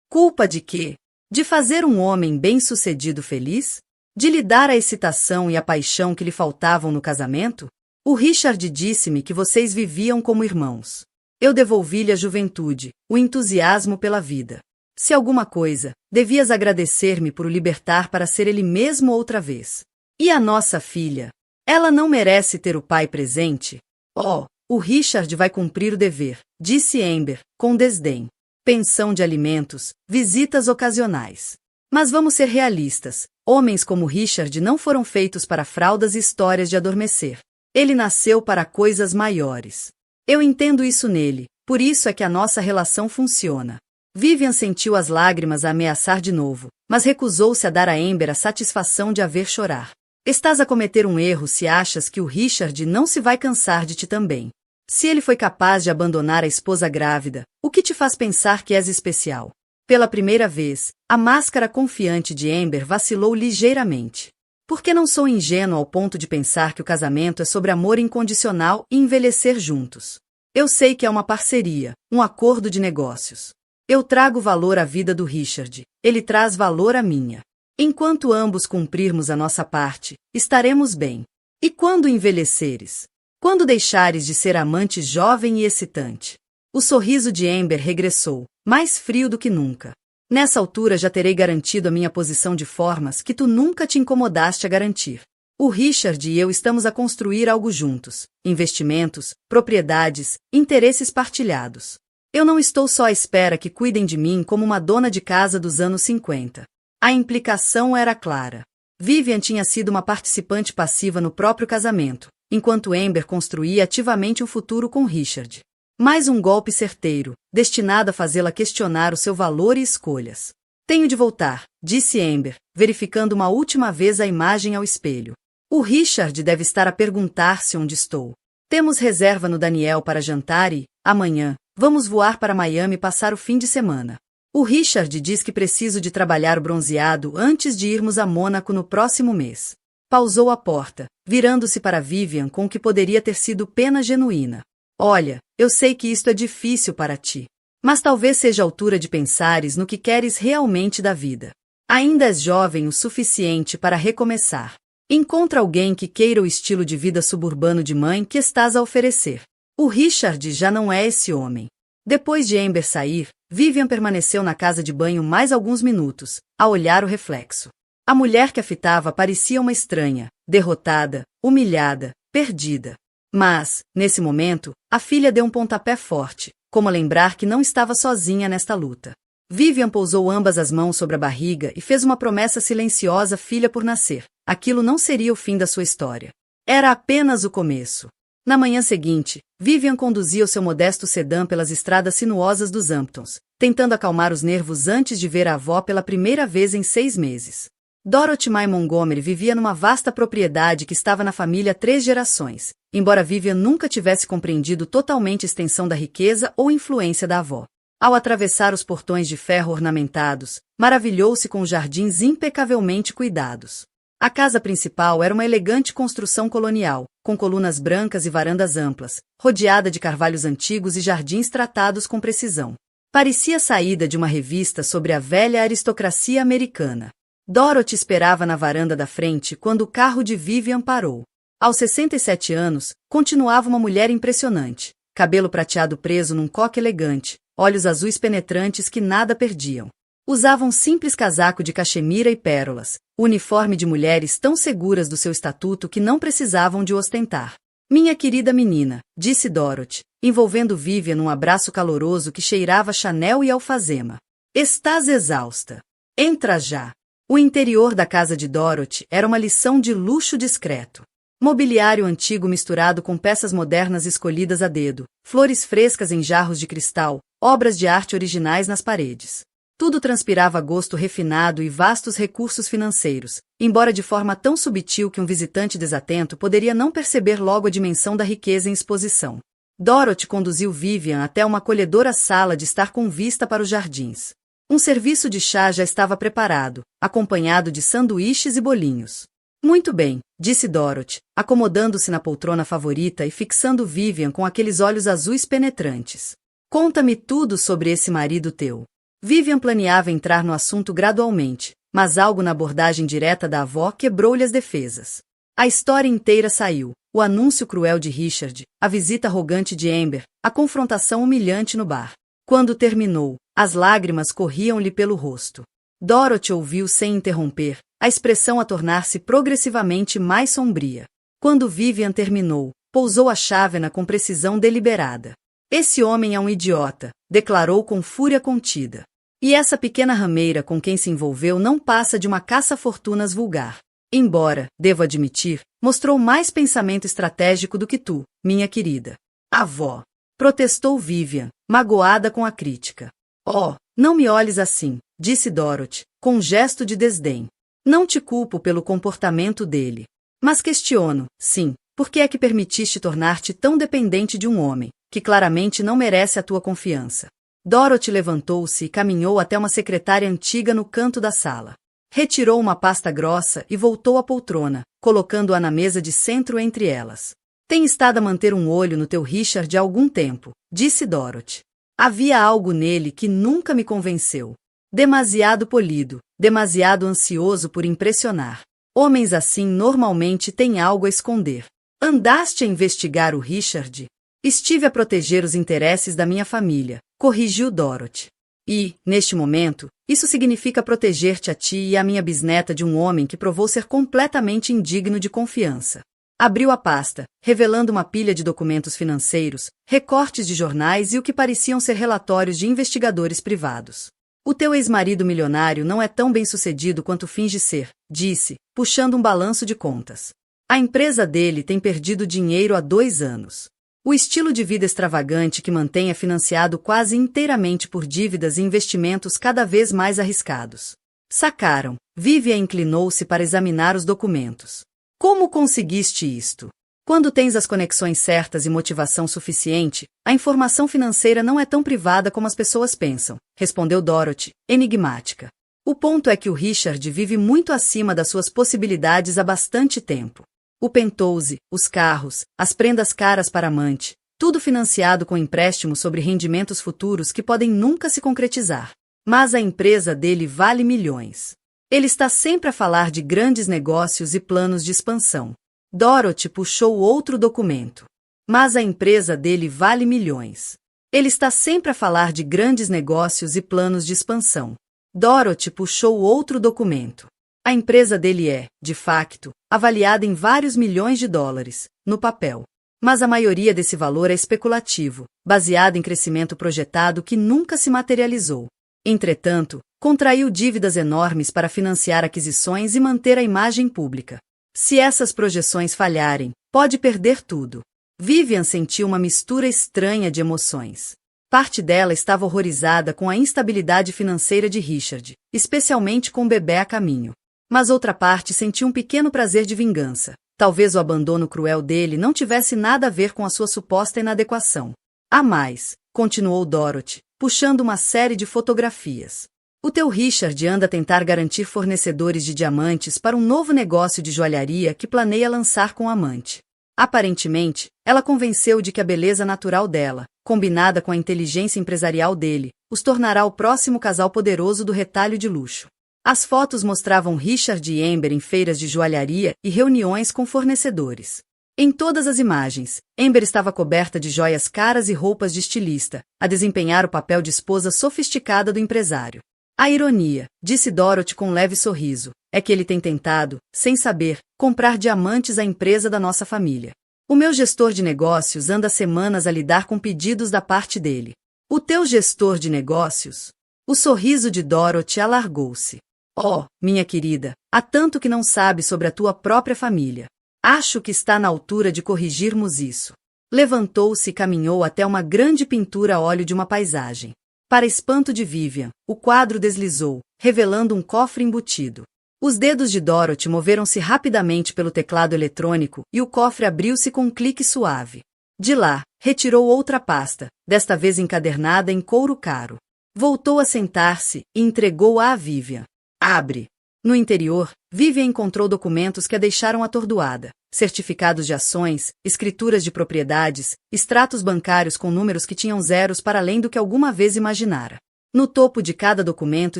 Culpa de quê? De fazer um homem bem-sucedido feliz? De lhe dar a excitação e a paixão que lhe faltavam no casamento? O Richard disse-me que vocês viviam como irmãos. Eu devolvi-lhe a juventude, o entusiasmo pela vida. Se alguma coisa, devias agradecer-me por o libertar para ser ele mesmo outra vez. E a nossa filha? Ela não merece ter o pai presente? Oh, o Richard vai cumprir o dever, disse Amber, com desdém. Pensão de alimentos, visitas ocasionais. Mas vamos ser realistas, homens como Richard não foram feitos para fraldas e histórias de adormecer. Ele nasceu para coisas maiores. Eu entendo isso nele, por isso é que a nossa relação funciona. Vivian sentiu as lágrimas a ameaçar de novo, mas recusou-se a dar a Amber a satisfação de a ver chorar. Estás a cometer um erro se achas que o Richard não se vai cansar de ti também. Se ele foi capaz de abandonar a esposa grávida, o que te faz pensar que és especial? Pela primeira vez, a máscara confiante de Amber vacilou ligeiramente. Por que não sou ingênuo ao ponto de pensar que o casamento é sobre amor incondicional e envelhecer juntos? Eu sei que é uma parceria, um acordo de negócios. Eu trago valor à vida do Richard, ele traz valor à minha. Enquanto ambos cumprirmos a nossa parte, estaremos bem. E quando envelheceres? Quando deixares de ser amante jovem e excitante? O sorriso de Amber regressou, mais frio do que nunca. Nessa altura já terei garantido a minha posição de formas que tu nunca te incomodaste a garantir. O Richard e eu estamos a construir algo juntos, investimentos, propriedades, interesses partilhados. Eu não estou só à espera que cuidem de mim como uma dona de casa dos anos 50. A implicação era clara. Vivian tinha sido uma participante passiva no próprio casamento, enquanto Amber construía ativamente um futuro com Richard. Mais um golpe certeiro, destinado a fazê-la questionar o seu valor e escolhas. Tenho de voltar, disse Amber, verificando uma última vez a imagem ao espelho. O Richard deve estar a perguntar-se onde estou. Temos reserva no Daniel para jantar e, amanhã, Vamos voar para Miami passar o fim de semana. O Richard diz que preciso de trabalhar bronzeado antes de irmos a Mônaco no próximo mês. Pausou à porta, virando-se para Vivian com o que poderia ter sido pena genuína. Olha, eu sei que isto é difícil para ti. Mas talvez seja a altura de pensares no que queres realmente da vida. Ainda és jovem o suficiente para recomeçar. Encontra alguém que queira o estilo de vida suburbano de mãe que estás a oferecer. O Richard já não é esse homem. Depois de Amber sair, Vivian permaneceu na casa de banho mais alguns minutos, a olhar o reflexo. A mulher que a fitava parecia uma estranha, derrotada, humilhada, perdida. Mas, nesse momento, a filha deu um pontapé forte, como a lembrar que não estava sozinha nesta luta. Vivian pousou ambas as mãos sobre a barriga e fez uma promessa silenciosa filha por nascer. Aquilo não seria o fim da sua história. Era apenas o começo. Na manhã seguinte, Vivian conduzia o seu modesto sedã pelas estradas sinuosas dos Hamptons, tentando acalmar os nervos antes de ver a avó pela primeira vez em 6 meses. Dorothy Mae Montgomery vivia numa vasta propriedade que estava na família há 3 gerações, embora Vivian nunca tivesse compreendido totalmente a extensão da riqueza ou influência da avó. Ao atravessar os portões de ferro ornamentados, maravilhou-se com os jardins impecavelmente cuidados. A casa principal era uma elegante construção colonial, com colunas brancas e varandas amplas, rodeada de carvalhos antigos e jardins tratados com precisão. Parecia saída de uma revista sobre a velha aristocracia americana. Dorothy esperava na varanda da frente quando o carro de Vivian parou. Aos 67 anos, continuava uma mulher impressionante, cabelo prateado preso num coque elegante, olhos azuis penetrantes que nada perdiam. Usava um simples casaco de cachemira e pérolas, uniforme de mulheres tão seguras do seu estatuto que não precisavam de ostentar. Minha querida menina, disse Dorothy, envolvendo Vivian num abraço caloroso que cheirava Chanel e alfazema. Estás exausta. Entra já. O interior da casa de Dorothy era uma lição de luxo discreto. Mobiliário antigo misturado com peças modernas escolhidas a dedo, flores frescas em jarros de cristal, obras de arte originais nas paredes. Tudo transpirava gosto refinado e vastos recursos financeiros, embora de forma tão sutil que um visitante desatento poderia não perceber logo a dimensão da riqueza em exposição. Dorothy conduziu Vivian até uma acolhedora sala de estar com vista para os jardins. Um serviço de chá já estava preparado, acompanhado de sanduíches e bolinhos. Muito bem, disse Dorothy, acomodando-se na poltrona favorita e fixando Vivian com aqueles olhos azuis penetrantes. Conta-me tudo sobre esse marido teu. Vivian planeava entrar no assunto gradualmente, mas algo na abordagem direta da avó quebrou-lhe as defesas. A história inteira saiu, o anúncio cruel de Richard, a visita arrogante de Amber, a confrontação humilhante no bar. Quando terminou, as lágrimas corriam-lhe pelo rosto. Dorothy ouviu sem interromper, a expressão a tornar-se progressivamente mais sombria. Quando Vivian terminou, pousou a chávena com precisão deliberada. Esse homem é um idiota, declarou com fúria contida. E essa pequena rameira com quem se envolveu não passa de uma caça-fortunas vulgar. Embora, devo admitir, mostrou mais pensamento estratégico do que tu, minha querida avó. Protestou Vivian, magoada com a crítica. Oh, não me olhes assim, disse Dorothy, com um gesto de desdém. Não te culpo pelo comportamento dele. Mas questiono, sim, por que é que permitiste tornar-te tão dependente de um homem, que claramente não merece a tua confiança? Dorothy levantou-se e caminhou até uma secretária antiga no canto da sala. Retirou uma pasta grossa e voltou à poltrona, colocando-a na mesa de centro entre elas. Tenho estado a manter um olho no teu Richard há algum tempo, disse Dorothy. Havia algo nele que nunca me convenceu. Demasiado polido, demasiado ansioso por impressionar. Homens assim normalmente têm algo a esconder. Andaste a investigar o Richard? Estive a proteger os interesses da minha família, corrigiu Dorothy. E, neste momento, isso significa proteger-te a ti e a minha bisneta de um homem que provou ser completamente indigno de confiança. Abriu a pasta, revelando uma pilha de documentos financeiros, recortes de jornais e o que pareciam ser relatórios de investigadores privados. O teu ex-marido milionário não é tão bem-sucedido quanto finge ser, disse, puxando um balanço de contas. A empresa dele tem perdido dinheiro há 2 anos. O estilo de vida extravagante que mantém é financiado quase inteiramente por dívidas e investimentos cada vez mais arriscados. Sacaram. Vivian inclinou-se para examinar os documentos. Como conseguiste isto? Quando tens as conexões certas e motivação suficiente, a informação financeira não é tão privada como as pessoas pensam, respondeu Dorothy, enigmática. O ponto é que o Richard vive muito acima das suas possibilidades há bastante tempo. O penthouse, os carros, as prendas caras para amante, tudo financiado com empréstimos sobre rendimentos futuros que podem nunca se concretizar. Mas a empresa dele vale milhões. Ele está sempre a falar de grandes negócios e planos de expansão. Dorothy puxou outro documento. Mas a empresa dele vale milhões. Ele está sempre a falar de grandes negócios e planos de expansão. Dorothy puxou outro documento. A empresa dele é, de facto, avaliada em vários milhões de dólares, no papel. Mas a maioria desse valor é especulativo, baseado em crescimento projetado que nunca se materializou. Entretanto, contraiu dívidas enormes para financiar aquisições e manter a imagem pública. Se essas projeções falharem, pode perder tudo. Vivian sentiu uma mistura estranha de emoções. Parte dela estava horrorizada com a instabilidade financeira de Richard, especialmente com o bebê a caminho. Mas outra parte sentiu um pequeno prazer de vingança. Talvez o abandono cruel dele não tivesse nada a ver com a sua suposta inadequação. Há mais, continuou Dorothy, puxando uma série de fotografias. O teu Richard anda a tentar garantir fornecedores de diamantes para um novo negócio de joalharia que planeia lançar com a amante. Aparentemente, ela convenceu de que a beleza natural dela, combinada com a inteligência empresarial dele, os tornará o próximo casal poderoso do retalho de luxo. As fotos mostravam Richard e Amber em feiras de joalharia e reuniões com fornecedores. Em todas as imagens, Amber estava coberta de joias caras e roupas de estilista, a desempenhar o papel de esposa sofisticada do empresário. A ironia, disse Dorothy com um leve sorriso, é que ele tem tentado, sem saber, comprar diamantes à empresa da nossa família. O meu gestor de negócios anda há semanas a lidar com pedidos da parte dele. O teu gestor de negócios? O sorriso de Dorothy alargou-se. Oh, minha querida, há tanto que não sabe sobre a tua própria família. Acho que está na altura de corrigirmos isso. Levantou-se e caminhou até uma grande pintura a óleo de uma paisagem. Para espanto de Vivian, o quadro deslizou, revelando um cofre embutido. Os dedos de Dorothy moveram-se rapidamente pelo teclado eletrônico e o cofre abriu-se com um clique suave. De lá, retirou outra pasta, desta vez encadernada em couro caro. Voltou a sentar-se e entregou-a a Vivian. Abre. No interior, Vivian encontrou documentos que a deixaram atordoada. Certificados de ações, escrituras de propriedades, extratos bancários com números que tinham zeros para além do que alguma vez imaginara. No topo de cada documento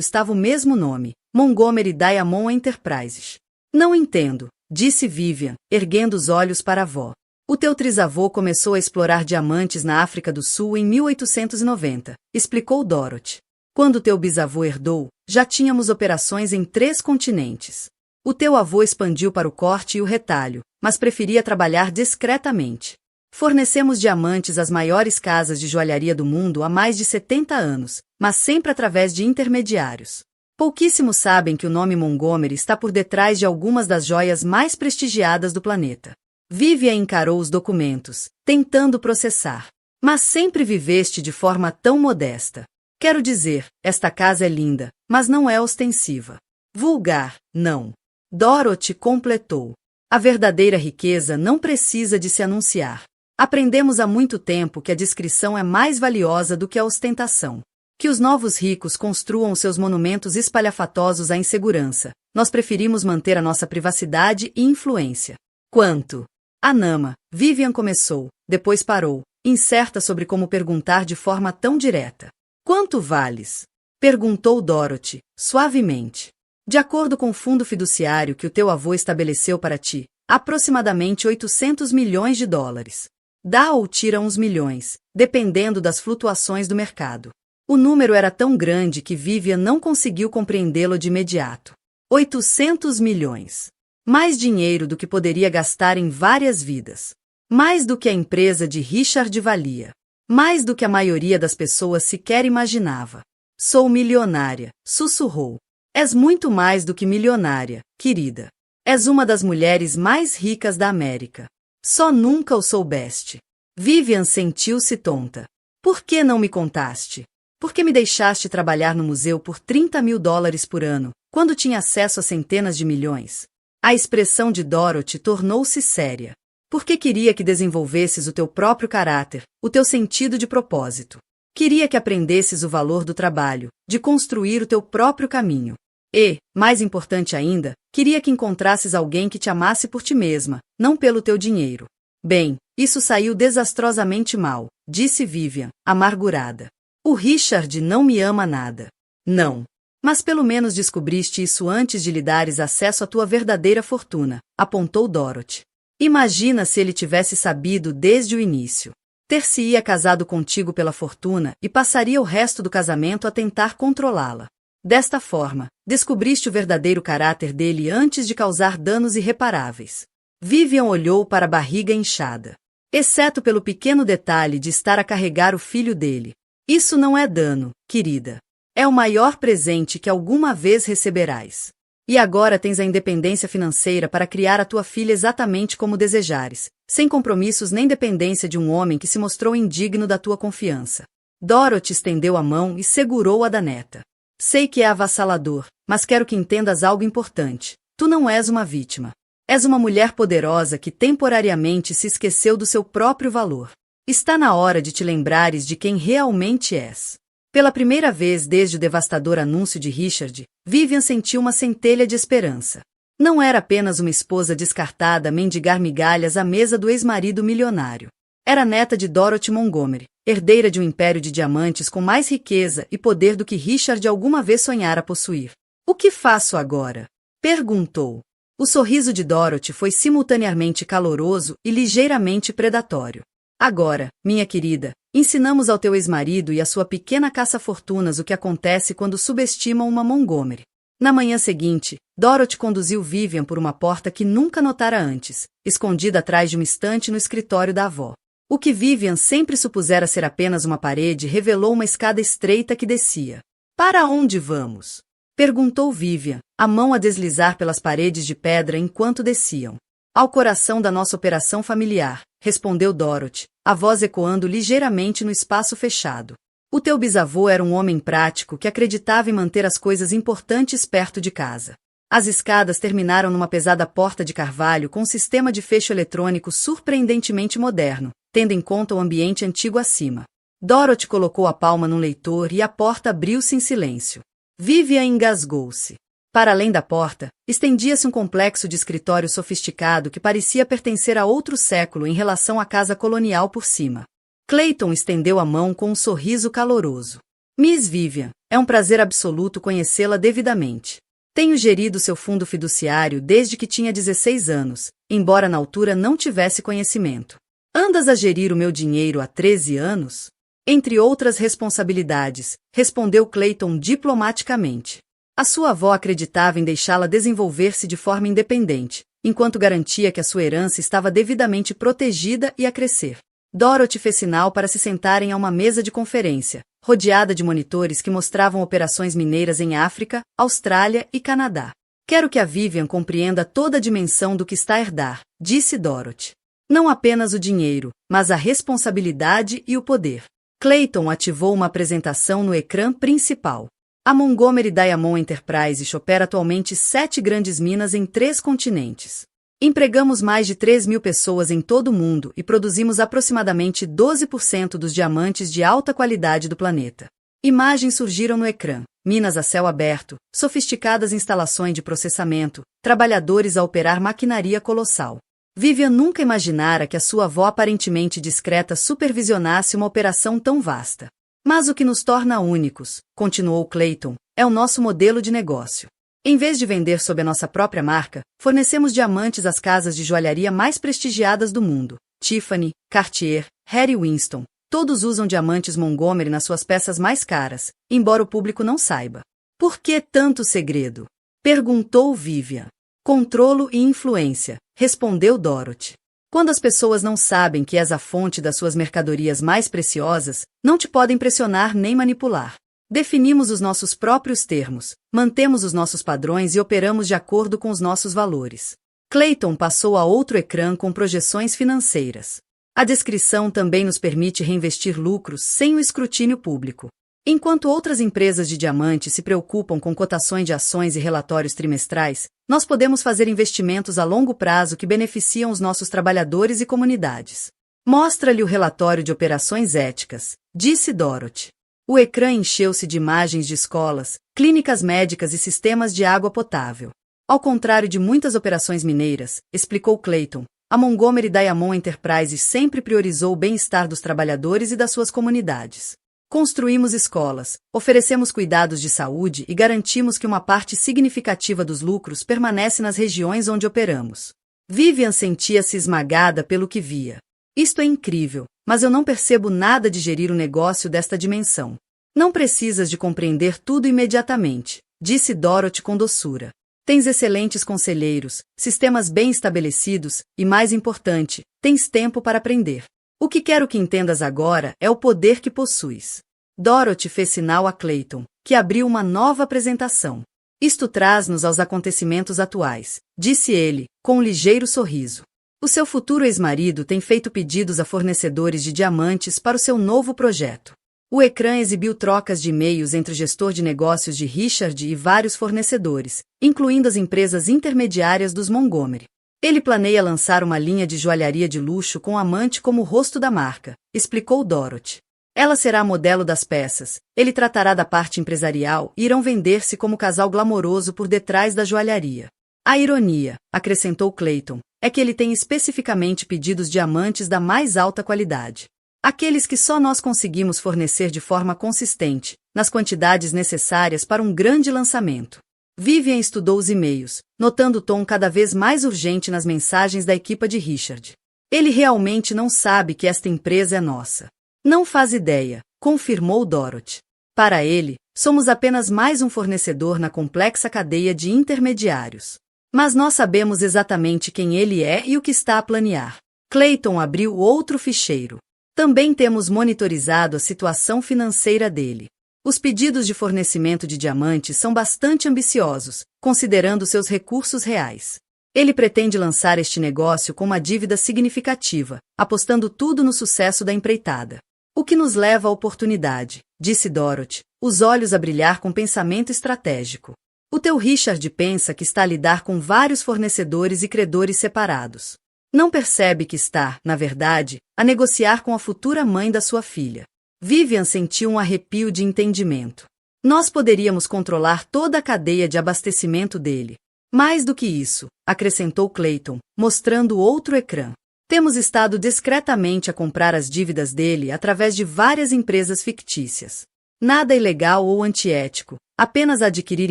estava o mesmo nome, Montgomery Diamond Enterprises. Não entendo, disse Vivian, erguendo os olhos para a avó. O teu trisavô começou a explorar diamantes na África do Sul em 1890, explicou Dorothy. Quando teu bisavô herdou, já tínhamos operações em 3 continentes. O teu avô expandiu para o corte e o retalho, mas preferia trabalhar discretamente. Fornecemos diamantes às maiores casas de joalharia do mundo há mais de 70 anos, mas sempre através de intermediários. Pouquíssimos sabem que o nome Montgomery está por detrás de algumas das joias mais prestigiadas do planeta. Vivian encarou os documentos, tentando processar. Mas sempre viveste de forma tão modesta. Quero dizer, esta casa é linda, mas não é ostensiva. Vulgar, não. Dorothy completou. A verdadeira riqueza não precisa de se anunciar. Aprendemos há muito tempo que a discrição é mais valiosa do que a ostentação. Que os novos ricos construam seus monumentos espalhafatosos à insegurança. Nós preferimos manter a nossa privacidade e influência. Quanto? Anama, Vivian começou, depois parou, incerta sobre como perguntar de forma tão direta. Quanto vales? Perguntou Dorothy, suavemente. De acordo com o fundo fiduciário que o teu avô estabeleceu para ti, aproximadamente 800 milhões de dólares. Dá ou tira uns milhões, dependendo das flutuações do mercado. O número era tão grande que Vivian não conseguiu compreendê-lo de imediato. 800 milhões. Mais dinheiro do que poderia gastar em várias vidas. Mais do que a empresa de Richard valia. Mais do que a maioria das pessoas sequer imaginava. Sou milionária, sussurrou. És muito mais do que milionária, querida. És uma das mulheres mais ricas da América. Só nunca o soubeste. Vivian sentiu-se tonta. Por que não me contaste? Por que me deixaste trabalhar no museu por 30 mil dólares por ano, quando tinha acesso a centenas de milhões? A expressão de Dorothy tornou-se séria. Porque queria que desenvolvesses o teu próprio caráter, o teu sentido de propósito. Queria que aprendesses o valor do trabalho, de construir o teu próprio caminho. E, mais importante ainda, queria que encontrasses alguém que te amasse por ti mesma, não pelo teu dinheiro. Bem, isso saiu desastrosamente mal, disse Vivian, amargurada. O Richard não me ama nada. Não. Mas pelo menos descobriste isso antes de lhe dares acesso à tua verdadeira fortuna, apontou Dorothy. Imagina se ele tivesse sabido desde o início. Ter-se-ia casado contigo pela fortuna e passaria o resto do casamento a tentar controlá-la. Desta forma, descobriste o verdadeiro caráter dele antes de causar danos irreparáveis. Vivian olhou para a barriga inchada. Exceto pelo pequeno detalhe de estar a carregar o filho dele. Isso não é dano, querida. É o maior presente que alguma vez receberás. E agora tens a independência financeira para criar a tua filha exatamente como desejares, sem compromissos nem dependência de um homem que se mostrou indigno da tua confiança. Dorothy estendeu a mão e segurou a da neta. Sei que é avassalador, mas quero que entendas algo importante. Tu não és uma vítima. És uma mulher poderosa que temporariamente se esqueceu do seu próprio valor. Está na hora de te lembrares de quem realmente és. Pela primeira vez desde o devastador anúncio de Richard, Vivian sentiu uma centelha de esperança. Não era apenas uma esposa descartada a mendigar migalhas à mesa do ex-marido milionário. Era neta de Dorothy Montgomery, herdeira de um império de diamantes com mais riqueza e poder do que Richard alguma vez sonhara possuir. O que faço agora? Perguntou. O sorriso de Dorothy foi simultaneamente caloroso e ligeiramente predatório. Agora, minha querida, ensinamos ao teu ex-marido e à sua pequena caça-fortunas o que acontece quando subestimam uma Montgomery. Na manhã seguinte, Dorothy conduziu Vivian por uma porta que nunca notara antes, escondida atrás de uma estante no escritório da avó. O que Vivian sempre supusera ser apenas uma parede revelou uma escada estreita que descia. Para onde vamos? Perguntou Vivian, a mão a deslizar pelas paredes de pedra enquanto desciam. Ao coração da nossa operação familiar, respondeu Dorothy, a voz ecoando ligeiramente no espaço fechado. O teu bisavô era um homem prático que acreditava em manter as coisas importantes perto de casa. As escadas terminaram numa pesada porta de carvalho com um sistema de fecho eletrônico surpreendentemente moderno, tendo em conta o ambiente antigo acima. Dorothy colocou a palma num leitor e a porta abriu-se em silêncio. Vivian engasgou-se. Para além da porta, estendia-se um complexo de escritório sofisticado que parecia pertencer a outro século em relação à casa colonial por cima. Clayton estendeu a mão com um sorriso caloroso. Miss Vivian, é um prazer absoluto conhecê-la devidamente. Tenho gerido seu fundo fiduciário desde que tinha 16 anos, embora na altura não tivesse conhecimento. Andas a gerir o meu dinheiro há 13 anos? Entre outras responsabilidades, respondeu Clayton diplomaticamente. A sua avó acreditava em deixá-la desenvolver-se de forma independente, enquanto garantia que a sua herança estava devidamente protegida e a crescer. Dorothy fez sinal para se sentarem a uma mesa de conferência, rodeada de monitores que mostravam operações mineiras em África, Austrália e Canadá. Quero que a Vivian compreenda toda a dimensão do que está a herdar, disse Dorothy. Não apenas o dinheiro, mas a responsabilidade e o poder. Clayton ativou uma apresentação no ecrã principal. A Montgomery Diamond Enterprises opera atualmente 7 grandes minas em 3 continentes. Empregamos mais de 3.000 pessoas em todo o mundo e produzimos aproximadamente 12% dos diamantes de alta qualidade do planeta. Imagens surgiram no ecrã, minas a céu aberto, sofisticadas instalações de processamento, trabalhadores a operar maquinaria colossal. Vivian nunca imaginara que a sua avó aparentemente discreta supervisionasse uma operação tão vasta. Mas o que nos torna únicos, continuou Clayton, é o nosso modelo de negócio. Em vez de vender sob a nossa própria marca, fornecemos diamantes às casas de joalharia mais prestigiadas do mundo. Tiffany, Cartier, Harry Winston, todos usam diamantes Montgomery nas suas peças mais caras, embora o público não saiba. Por que tanto segredo? Perguntou Vivian. Controlo e influência, respondeu Dorothy. Quando as pessoas não sabem que és a fonte das suas mercadorias mais preciosas, não te podem pressionar nem manipular. Definimos os nossos próprios termos, mantemos os nossos padrões e operamos de acordo com os nossos valores. Clayton passou a outro ecrã com projeções financeiras. A descrição também nos permite reinvestir lucros sem o escrutínio público. Enquanto outras empresas de diamante se preocupam com cotações de ações e relatórios trimestrais, nós podemos fazer investimentos a longo prazo que beneficiam os nossos trabalhadores e comunidades. Mostra-lhe o relatório de operações éticas, disse Dorothy. O ecrã encheu-se de imagens de escolas, clínicas médicas e sistemas de água potável. Ao contrário de muitas operações mineiras, explicou Clayton, a Montgomery Diamond Enterprises sempre priorizou o bem-estar dos trabalhadores e das suas comunidades. Construímos escolas, oferecemos cuidados de saúde e garantimos que uma parte significativa dos lucros permanece nas regiões onde operamos. Vivian sentia-se esmagada pelo que via. Isto é incrível, mas eu não percebo nada de gerir um negócio desta dimensão. Não precisas de compreender tudo imediatamente, disse Dorothy com doçura. Tens excelentes conselheiros, sistemas bem estabelecidos e, mais importante, tens tempo para aprender. O que quero que entendas agora é o poder que possuis. Dorothy fez sinal a Clayton, que abriu uma nova apresentação. Isto traz-nos aos acontecimentos atuais, disse ele, com um ligeiro sorriso. O seu futuro ex-marido tem feito pedidos a fornecedores de diamantes para o seu novo projeto. O ecrã exibiu trocas de e-mails entre o gestor de negócios de Richard e vários fornecedores, incluindo as empresas intermediárias dos Montgomery. Ele planeia lançar uma linha de joalharia de luxo com amante como o rosto da marca, explicou Dorothy. Ela será modelo das peças, ele tratará da parte empresarial e irão vender-se como casal glamouroso por detrás da joalharia. A ironia, acrescentou Clayton, é que ele tem especificamente pedidos de diamantes da mais alta qualidade. Aqueles que só nós conseguimos fornecer de forma consistente, nas quantidades necessárias para um grande lançamento. Vivian estudou os e-mails, notando o tom cada vez mais urgente nas mensagens da equipa de Richard. Ele realmente não sabe que esta empresa é nossa. Não faz ideia, confirmou Dorothy. Para ele, somos apenas mais um fornecedor na complexa cadeia de intermediários. Mas nós sabemos exatamente quem ele é e o que está a planear. Clayton abriu outro ficheiro. Também temos monitorizado a situação financeira dele. Os pedidos de fornecimento de diamantes são bastante ambiciosos, considerando seus recursos reais. Ele pretende lançar este negócio com uma dívida significativa, apostando tudo no sucesso da empreitada. O que nos leva à oportunidade, disse Dorothy, os olhos a brilhar com pensamento estratégico. O teu Richard pensa que está a lidar com vários fornecedores e credores separados. Não percebe que está, na verdade, a negociar com a futura mãe da sua filha. Vivian sentiu um arrepio de entendimento. Nós poderíamos controlar toda a cadeia de abastecimento dele. Mais do que isso, acrescentou Clayton, mostrando outro ecrã. Temos estado discretamente a comprar as dívidas dele através de várias empresas fictícias. Nada ilegal ou antiético, apenas adquirir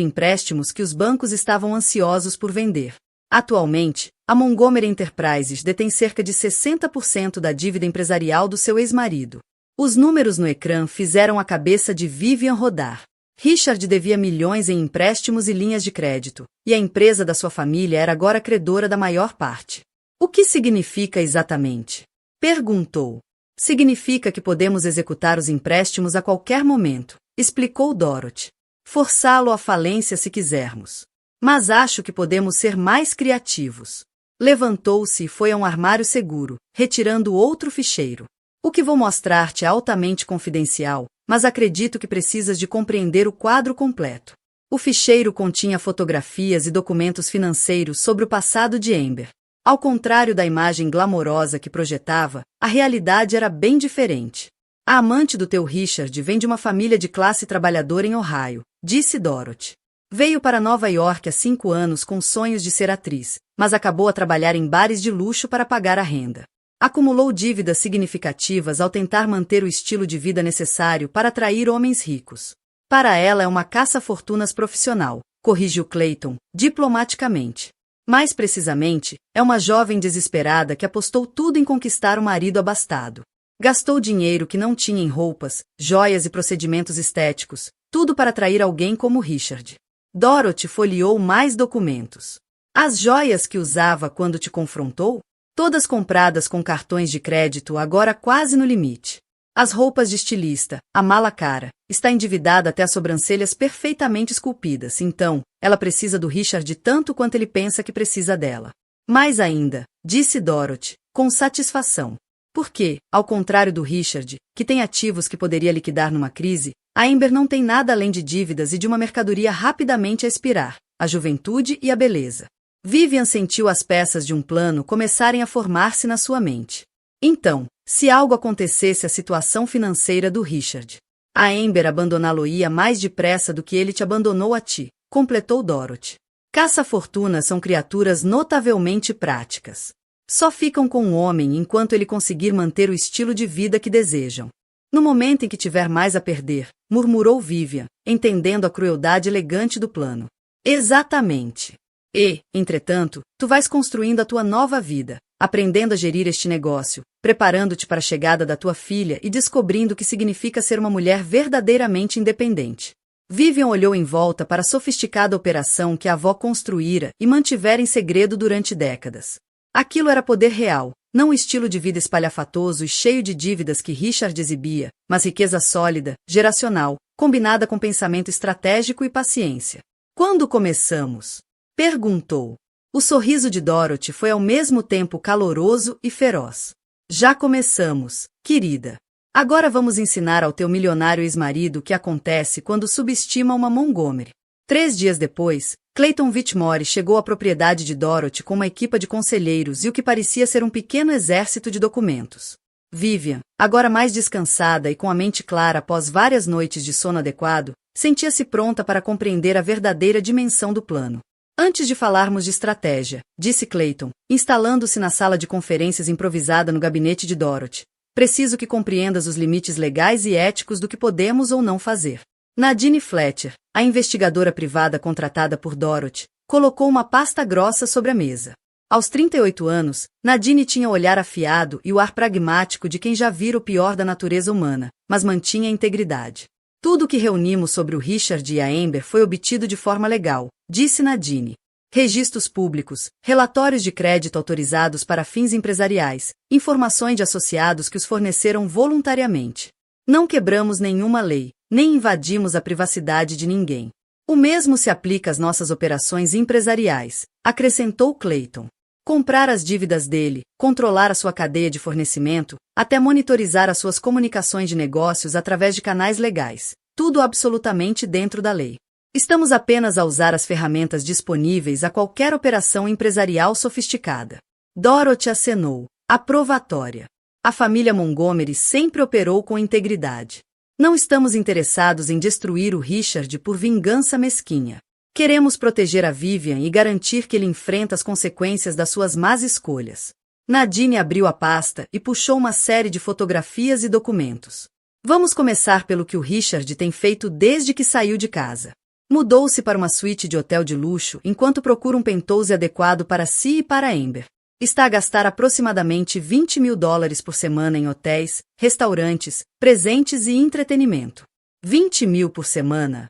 empréstimos que os bancos estavam ansiosos por vender. Atualmente, a Montgomery Enterprises detém cerca de 60% da dívida empresarial do seu ex-marido. Os números no ecrã fizeram a cabeça de Vivian rodar. Richard devia milhões em empréstimos e linhas de crédito, e a empresa da sua família era agora credora da maior parte. O que significa exatamente? Perguntou. Significa que podemos executar os empréstimos a qualquer momento, explicou Dorothy. Forçá-lo à falência se quisermos. Mas acho que podemos ser mais criativos. Levantou-se e foi a um armário seguro, retirando outro ficheiro. O que vou mostrar-te é altamente confidencial, mas acredito que precisas de compreender o quadro completo. O ficheiro continha fotografias e documentos financeiros sobre o passado de Amber. Ao contrário da imagem glamourosa que projetava, a realidade era bem diferente. A amante do teu Richard vem de uma família de classe trabalhadora em Ohio, disse Dorothy. Veio para Nova York há 5 anos com sonhos de ser atriz, mas acabou a trabalhar em bares de luxo para pagar a renda. Acumulou dívidas significativas ao tentar manter o estilo de vida necessário para atrair homens ricos. Para ela é uma caça-fortunas profissional, corrigiu Clayton, diplomaticamente. Mais precisamente, é uma jovem desesperada que apostou tudo em conquistar o marido abastado. Gastou dinheiro que não tinha em roupas, joias e procedimentos estéticos, tudo para atrair alguém como Richard. Dorothy folheou mais documentos. As joias que usava quando te confrontou? Todas compradas com cartões de crédito agora quase no limite. As roupas de estilista, a mala cara, está endividada até as sobrancelhas perfeitamente esculpidas, então, ela precisa do Richard tanto quanto ele pensa que precisa dela. Mais ainda, disse Dorothy, com satisfação. Porque, ao contrário do Richard, que tem ativos que poderia liquidar numa crise, a Amber não tem nada além de dívidas e de uma mercadoria rapidamente a expirar, a juventude e a beleza. Vivian sentiu as peças de um plano começarem a formar-se na sua mente. Então, se algo acontecesse à situação financeira do Richard, a Amber abandoná-lo-ia mais depressa do que ele te abandonou a ti, completou Dorothy. Caça-fortunas são criaturas notavelmente práticas. Só ficam com o homem enquanto ele conseguir manter o estilo de vida que desejam. No momento em que tiver mais a perder, murmurou Vivian, entendendo a crueldade elegante do plano. Exatamente. E, entretanto, tu vais construindo a tua nova vida, aprendendo a gerir este negócio, preparando-te para a chegada da tua filha e descobrindo o que significa ser uma mulher verdadeiramente independente. Vivian olhou em volta para a sofisticada operação que a avó construíra e mantivera em segredo durante décadas. Aquilo era poder real, não o estilo de vida espalhafatoso e cheio de dívidas que Richard exibia, mas riqueza sólida, geracional, combinada com pensamento estratégico e paciência. Quando começamos? Perguntou. O sorriso de Dorothy foi ao mesmo tempo caloroso e feroz. Já começamos, querida. Agora vamos ensinar ao teu milionário ex-marido o que acontece quando subestima uma Montgomery. 3 dias depois, Clayton Whitmore chegou à propriedade de Dorothy com uma equipa de conselheiros e o que parecia ser um pequeno exército de documentos. Vivian, agora mais descansada e com a mente clara após várias noites de sono adequado, sentia-se pronta para compreender a verdadeira dimensão do plano. Antes de falarmos de estratégia, disse Clayton, instalando-se na sala de conferências improvisada no gabinete de Dorothy, preciso que compreendas os limites legais e éticos do que podemos ou não fazer. Nadine Fletcher, a investigadora privada contratada por Dorothy, colocou uma pasta grossa sobre a mesa. Aos 38 anos, Nadine tinha o olhar afiado e o ar pragmático de quem já vira o pior da natureza humana, mas mantinha a integridade. Tudo o que reunimos sobre o Richard e a Amber foi obtido de forma legal, disse Nadine. Registros públicos, relatórios de crédito autorizados para fins empresariais, informações de associados que os forneceram voluntariamente. Não quebramos nenhuma lei, nem invadimos a privacidade de ninguém. O mesmo se aplica às nossas operações empresariais, acrescentou Clayton. Comprar as dívidas dele, controlar a sua cadeia de fornecimento, até monitorizar as suas comunicações de negócios através de canais legais, tudo absolutamente dentro da lei. Estamos apenas a usar as ferramentas disponíveis a qualquer operação empresarial sofisticada. Dorothy acenou, aprovatória. A família Montgomery sempre operou com integridade. Não estamos interessados em destruir o Richard por vingança mesquinha. Queremos proteger a Vivian e garantir que ele enfrenta as consequências das suas más escolhas. Nadine abriu a pasta e puxou uma série de fotografias e documentos. Vamos começar pelo que o Richard tem feito desde que saiu de casa. Mudou-se para uma suíte de hotel de luxo enquanto procura um penthouse adequado para si e para Amber. Está a gastar aproximadamente $20.000 por semana em hotéis, restaurantes, presentes e entretenimento. 20 mil por semana?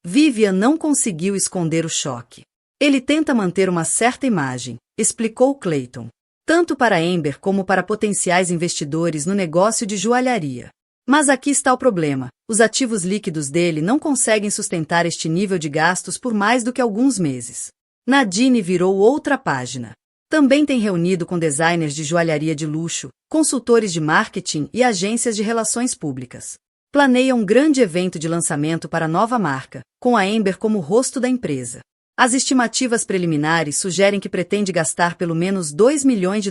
Vivian não conseguiu esconder o choque. Ele tenta manter uma certa imagem, explicou Clayton. Tanto para Amber como para potenciais investidores no negócio de joalharia. Mas aqui está o problema. Os ativos líquidos dele não conseguem sustentar este nível de gastos por mais do que alguns meses. Nadine virou outra página. Também tem reunido com designers de joalharia de luxo, consultores de marketing e agências de relações públicas. Planeia um grande evento de lançamento para a nova marca, com a Amber como rosto da empresa. As estimativas preliminares sugerem que pretende gastar pelo menos $2 milhões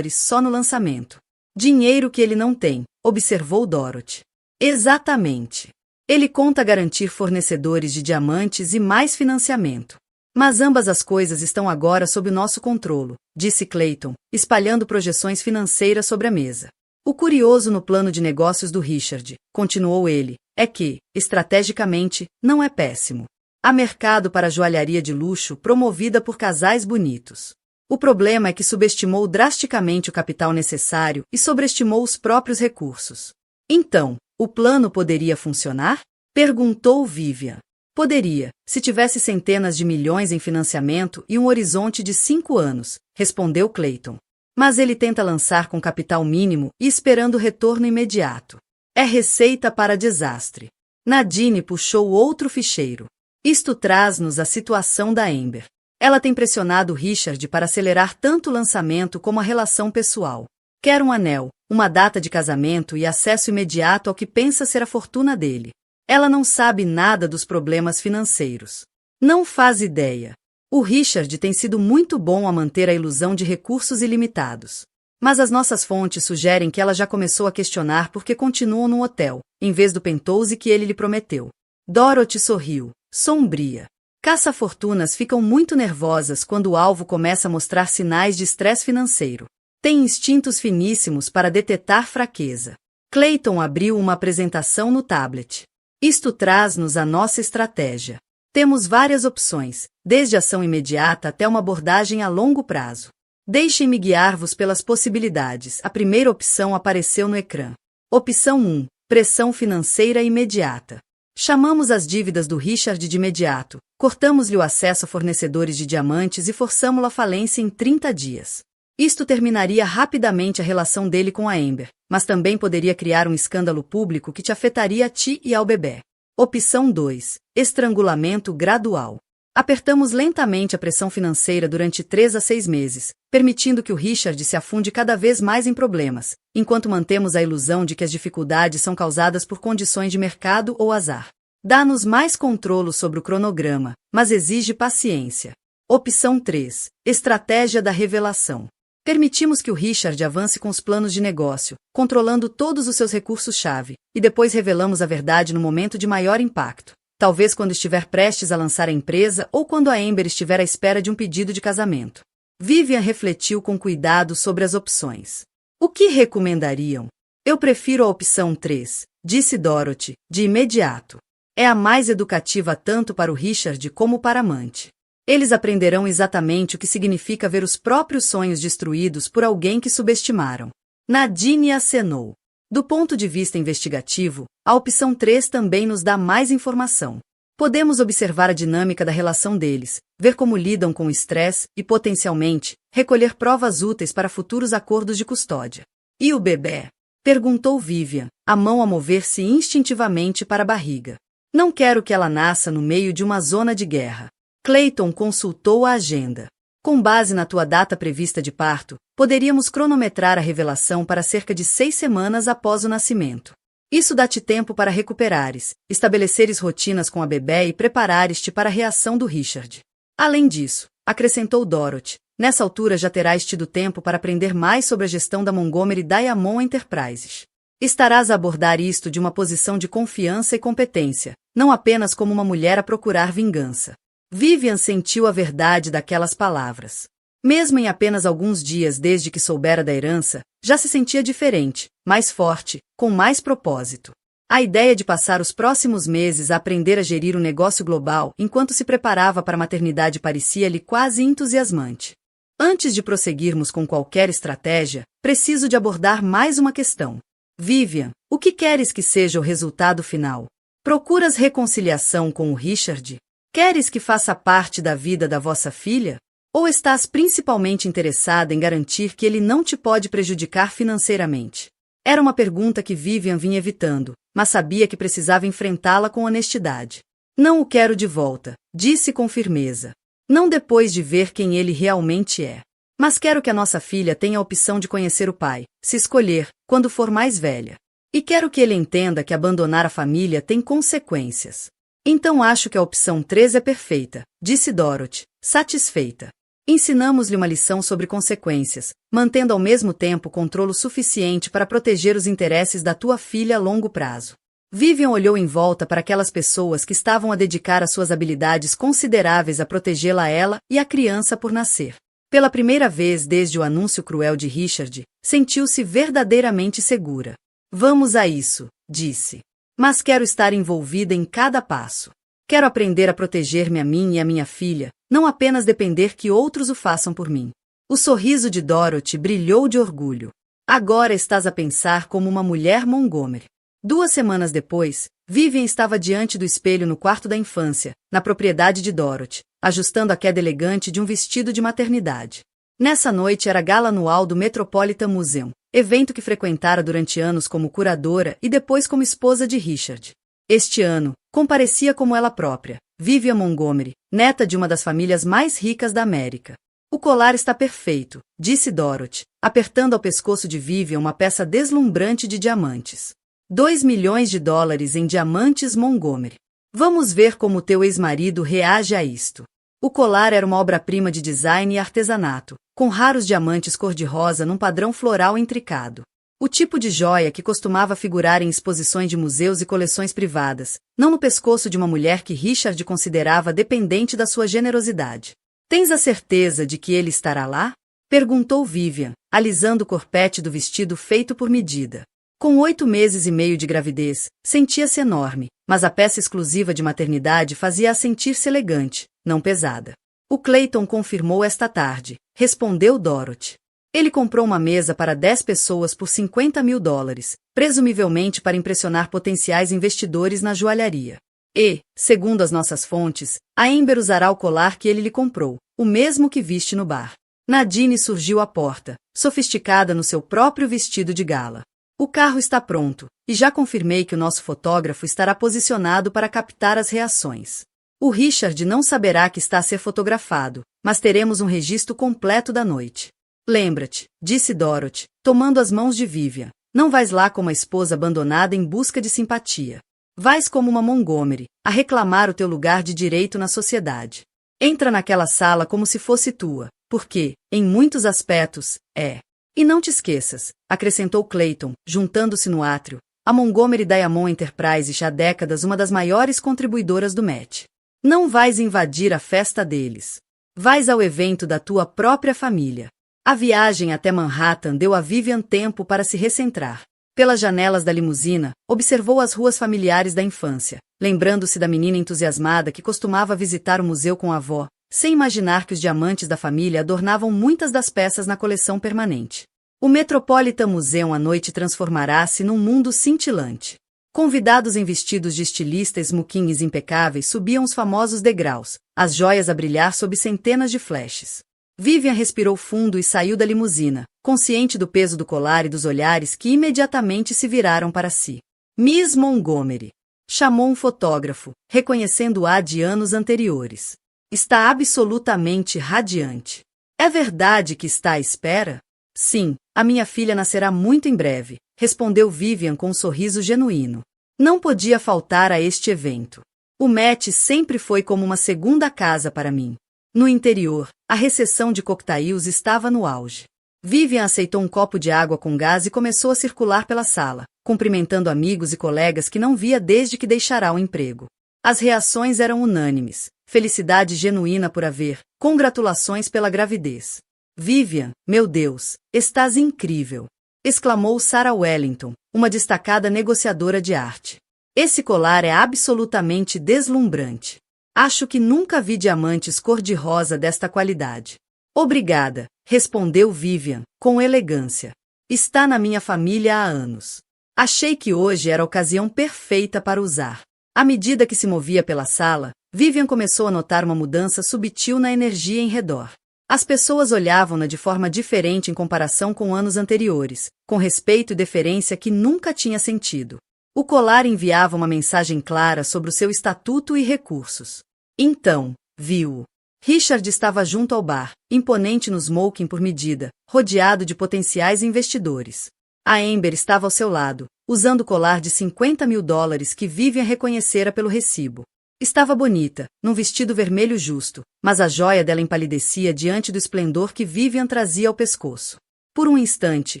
só no lançamento. Dinheiro que ele não tem, observou Dorothy. Exatamente. Ele conta garantir fornecedores de diamantes e mais financiamento. Mas ambas as coisas estão agora sob o nosso controle, disse Clayton, espalhando projeções financeiras sobre a mesa. O curioso no plano de negócios do Richard, continuou ele, é que, estrategicamente, não é péssimo. Há mercado para joalharia de luxo promovida por casais bonitos. O problema é que subestimou drasticamente o capital necessário e sobreestimou os próprios recursos. Então, o plano poderia funcionar? Perguntou Vivian. Poderia, se tivesse centenas de milhões em financiamento e um horizonte de 5 anos, respondeu Clayton. Mas ele tenta lançar com capital mínimo e esperando retorno imediato. É receita para desastre. Nadine puxou outro ficheiro. Isto traz-nos a situação da Amber. Ela tem pressionado Richard para acelerar tanto o lançamento como a relação pessoal. Quer um anel, uma data de casamento e acesso imediato ao que pensa ser a fortuna dele. Ela não sabe nada dos problemas financeiros. Não faz ideia. O Richard tem sido muito bom a manter a ilusão de recursos ilimitados. Mas as nossas fontes sugerem que ela já começou a questionar por que continuam no hotel, em vez do penthouse que ele lhe prometeu. Dorothy sorriu, sombria. Caça-fortunas ficam muito nervosas quando o alvo começa a mostrar sinais de estresse financeiro. Tem instintos finíssimos para detectar fraqueza. Clayton abriu uma apresentação no tablet. Isto traz-nos a nossa estratégia. Temos várias opções, desde ação imediata até uma abordagem a longo prazo. Deixem-me guiar-vos pelas possibilidades. A primeira opção apareceu no ecrã. Opção 1. Pressão financeira imediata. Chamamos as dívidas do Richard de imediato, cortamos-lhe o acesso a fornecedores de diamantes e forçamo-lo à falência em 30 dias. Isto terminaria rapidamente a relação dele com a Amber, mas também poderia criar um escândalo público que te afetaria a ti e ao bebê. Opção 2. Estrangulamento gradual. Apertamos lentamente a pressão financeira durante 3 a 6 meses, permitindo que o Richard se afunde cada vez mais em problemas, enquanto mantemos a ilusão de que as dificuldades são causadas por condições de mercado ou azar. Dá-nos mais controle sobre o cronograma, mas exige paciência. Opção 3. Estratégia da revelação. Permitimos que o Richard avance com os planos de negócio, controlando todos os seus recursos-chave, e depois revelamos a verdade no momento de maior impacto. Talvez quando estiver prestes a lançar a empresa ou quando a Amber estiver à espera de um pedido de casamento. Vivian refletiu com cuidado sobre as opções. O que recomendariam? Eu prefiro a opção 3, disse Dorothy, de imediato. É a mais educativa tanto para o Richard como para a amante. Eles aprenderão exatamente o que significa ver os próprios sonhos destruídos por alguém que subestimaram. Nadine acenou. Do ponto de vista investigativo, a opção 3 também nos dá mais informação. Podemos observar a dinâmica da relação deles, ver como lidam com o estresse e, potencialmente, recolher provas úteis para futuros acordos de custódia. E o bebê? Perguntou Vivian, a mão a mover-se instintivamente para a barriga. Não quero que ela nasça no meio de uma zona de guerra. Clayton consultou a agenda. Com base na tua data prevista de parto, poderíamos cronometrar a revelação para cerca de 6 semanas após o nascimento. Isso dá-te tempo para recuperares, estabeleceres rotinas com a bebé e preparares-te para a reação do Richard. Além disso, acrescentou Dorothy, nessa altura já terás tido tempo para aprender mais sobre a gestão da Montgomery Diamond Enterprises. Estarás a abordar isto de uma posição de confiança e competência, não apenas como uma mulher a procurar vingança. Vivian sentiu a verdade daquelas palavras. Mesmo em apenas alguns dias desde que soubera da herança, já se sentia diferente, mais forte, com mais propósito. A ideia de passar os próximos meses a aprender a gerir um negócio global enquanto se preparava para a maternidade parecia-lhe quase entusiasmante. Antes de prosseguirmos com qualquer estratégia, preciso de abordar mais uma questão. Vivian, o que queres que seja o resultado final? Procuras reconciliação com o Richard? Queres que faça parte da vida da vossa filha? Ou estás principalmente interessada em garantir que ele não te pode prejudicar financeiramente? Era uma pergunta que Vivian vinha evitando, mas sabia que precisava enfrentá-la com honestidade. Não o quero de volta, disse com firmeza. Não depois de ver quem ele realmente é. Mas quero que a nossa filha tenha a opção de conhecer o pai, se escolher, quando for mais velha. E quero que ele entenda que abandonar a família tem consequências. Então acho que a opção 3 é perfeita, disse Dorothy, satisfeita. Ensinamos-lhe uma lição sobre consequências, mantendo ao mesmo tempo controle suficiente para proteger os interesses da tua filha a longo prazo. Vivian olhou em volta para aquelas pessoas que estavam a dedicar as suas habilidades consideráveis a protegê-la a ela e a criança por nascer. Pela primeira vez desde o anúncio cruel de Richard, sentiu-se verdadeiramente segura. Vamos a isso, disse. Mas quero estar envolvida em cada passo. Quero aprender a proteger-me a mim e a minha filha, não apenas depender que outros o façam por mim. O sorriso de Dorothy brilhou de orgulho. Agora estás a pensar como uma mulher Montgomery. 2 semanas depois, Vivian estava diante do espelho no quarto da infância, na propriedade de Dorothy, ajustando a queda elegante de um vestido de maternidade. Nessa noite era a gala anual do Metropolitan Museum, evento que frequentara durante anos como curadora e depois como esposa de Richard. Este ano, comparecia como ela própria, Vivian Montgomery, neta de uma das famílias mais ricas da América. O colar está perfeito, disse Dorothy, apertando ao pescoço de Vivian uma peça deslumbrante de diamantes. 2 milhões de dólares em diamantes Montgomery. Vamos ver como teu ex-marido reage a isto. O colar era uma obra-prima de design e artesanato, com raros diamantes cor-de-rosa num padrão floral intricado. O tipo de joia que costumava figurar em exposições de museus e coleções privadas, não no pescoço de uma mulher que Richard considerava dependente da sua generosidade. Tens a certeza de que ele estará lá? Perguntou Vivian, alisando o corpete do vestido feito por medida. Com 8 meses e meio de gravidez, sentia-se enorme, mas a peça exclusiva de maternidade fazia-a sentir-se elegante, não pesada. O Clayton confirmou esta tarde, respondeu Dorothy. Ele comprou uma mesa para 10 pessoas por 50 mil dólares, presumivelmente para impressionar potenciais investidores na joalharia. E, segundo as nossas fontes, a Amber usará o colar que ele lhe comprou, o mesmo que viste no bar. Nadine surgiu à porta, sofisticada no seu próprio vestido de gala. O carro está pronto, e já confirmei que o nosso fotógrafo estará posicionado para captar as reações. O Richard não saberá que está a ser fotografado, mas teremos um registro completo da noite. Lembra-te, disse Dorothy, tomando as mãos de Vivian, não vais lá como a esposa abandonada em busca de simpatia. Vais como uma Montgomery, a reclamar o teu lugar de direito na sociedade. Entra naquela sala como se fosse tua, porque, em muitos aspectos, é. E não te esqueças, acrescentou Clayton, juntando-se no átrio, a Montgomery Diamond Enterprises há décadas uma das maiores contribuidoras do Met. Não vais invadir a festa deles. Vais ao evento da tua própria família. A viagem até Manhattan deu a Vivian tempo para se recentrar. Pelas janelas da limusina, observou as ruas familiares da infância, lembrando-se da menina entusiasmada que costumava visitar o museu com a avó, sem imaginar que os diamantes da família adornavam muitas das peças na coleção permanente. O Metropolitan Museum à noite transformará-se num mundo cintilante. Convidados em vestidos de estilista e smockings impecáveis subiam os famosos degraus, as joias a brilhar sob centenas de flashes. Vivian respirou fundo e saiu da limusina, consciente do peso do colar e dos olhares que imediatamente se viraram para si. Miss Montgomery. Chamou um fotógrafo, reconhecendo-a de anos anteriores. Está absolutamente radiante. É verdade que está à espera? Sim, a minha filha nascerá muito em breve, respondeu Vivian com um sorriso genuíno. Não podia faltar a este evento. O Met sempre foi como uma segunda casa para mim. No interior, a recepção de coquetéis estava no auge. Vivian aceitou um copo de água com gás e começou a circular pela sala, cumprimentando amigos e colegas que não via desde que deixara o emprego. As reações eram unânimes, felicidade genuína por haver, congratulações pela gravidez. Vivian, meu Deus, estás incrível! Exclamou Sarah Wellington, uma destacada negociadora de arte. Esse colar é absolutamente deslumbrante. Acho que nunca vi diamantes cor-de-rosa desta qualidade. Obrigada, respondeu Vivian, com elegância. Está na minha família há anos. Achei que hoje era a ocasião perfeita para usar. À medida que se movia pela sala, Vivian começou a notar uma mudança subtil na energia em redor. As pessoas olhavam-na de forma diferente em comparação com anos anteriores, com respeito e deferência que nunca tinha sentido. O colar enviava uma mensagem clara sobre o seu estatuto e recursos. Então, viu-o. Richard estava junto ao bar, imponente no smoking por medida, rodeado de potenciais investidores. A Amber estava ao seu lado, usando o colar de 50 mil dólares que Vivian reconhecera pelo recibo. Estava bonita, num vestido vermelho justo, mas a joia dela empalidecia diante do esplendor que Vivian trazia ao pescoço. Por um instante,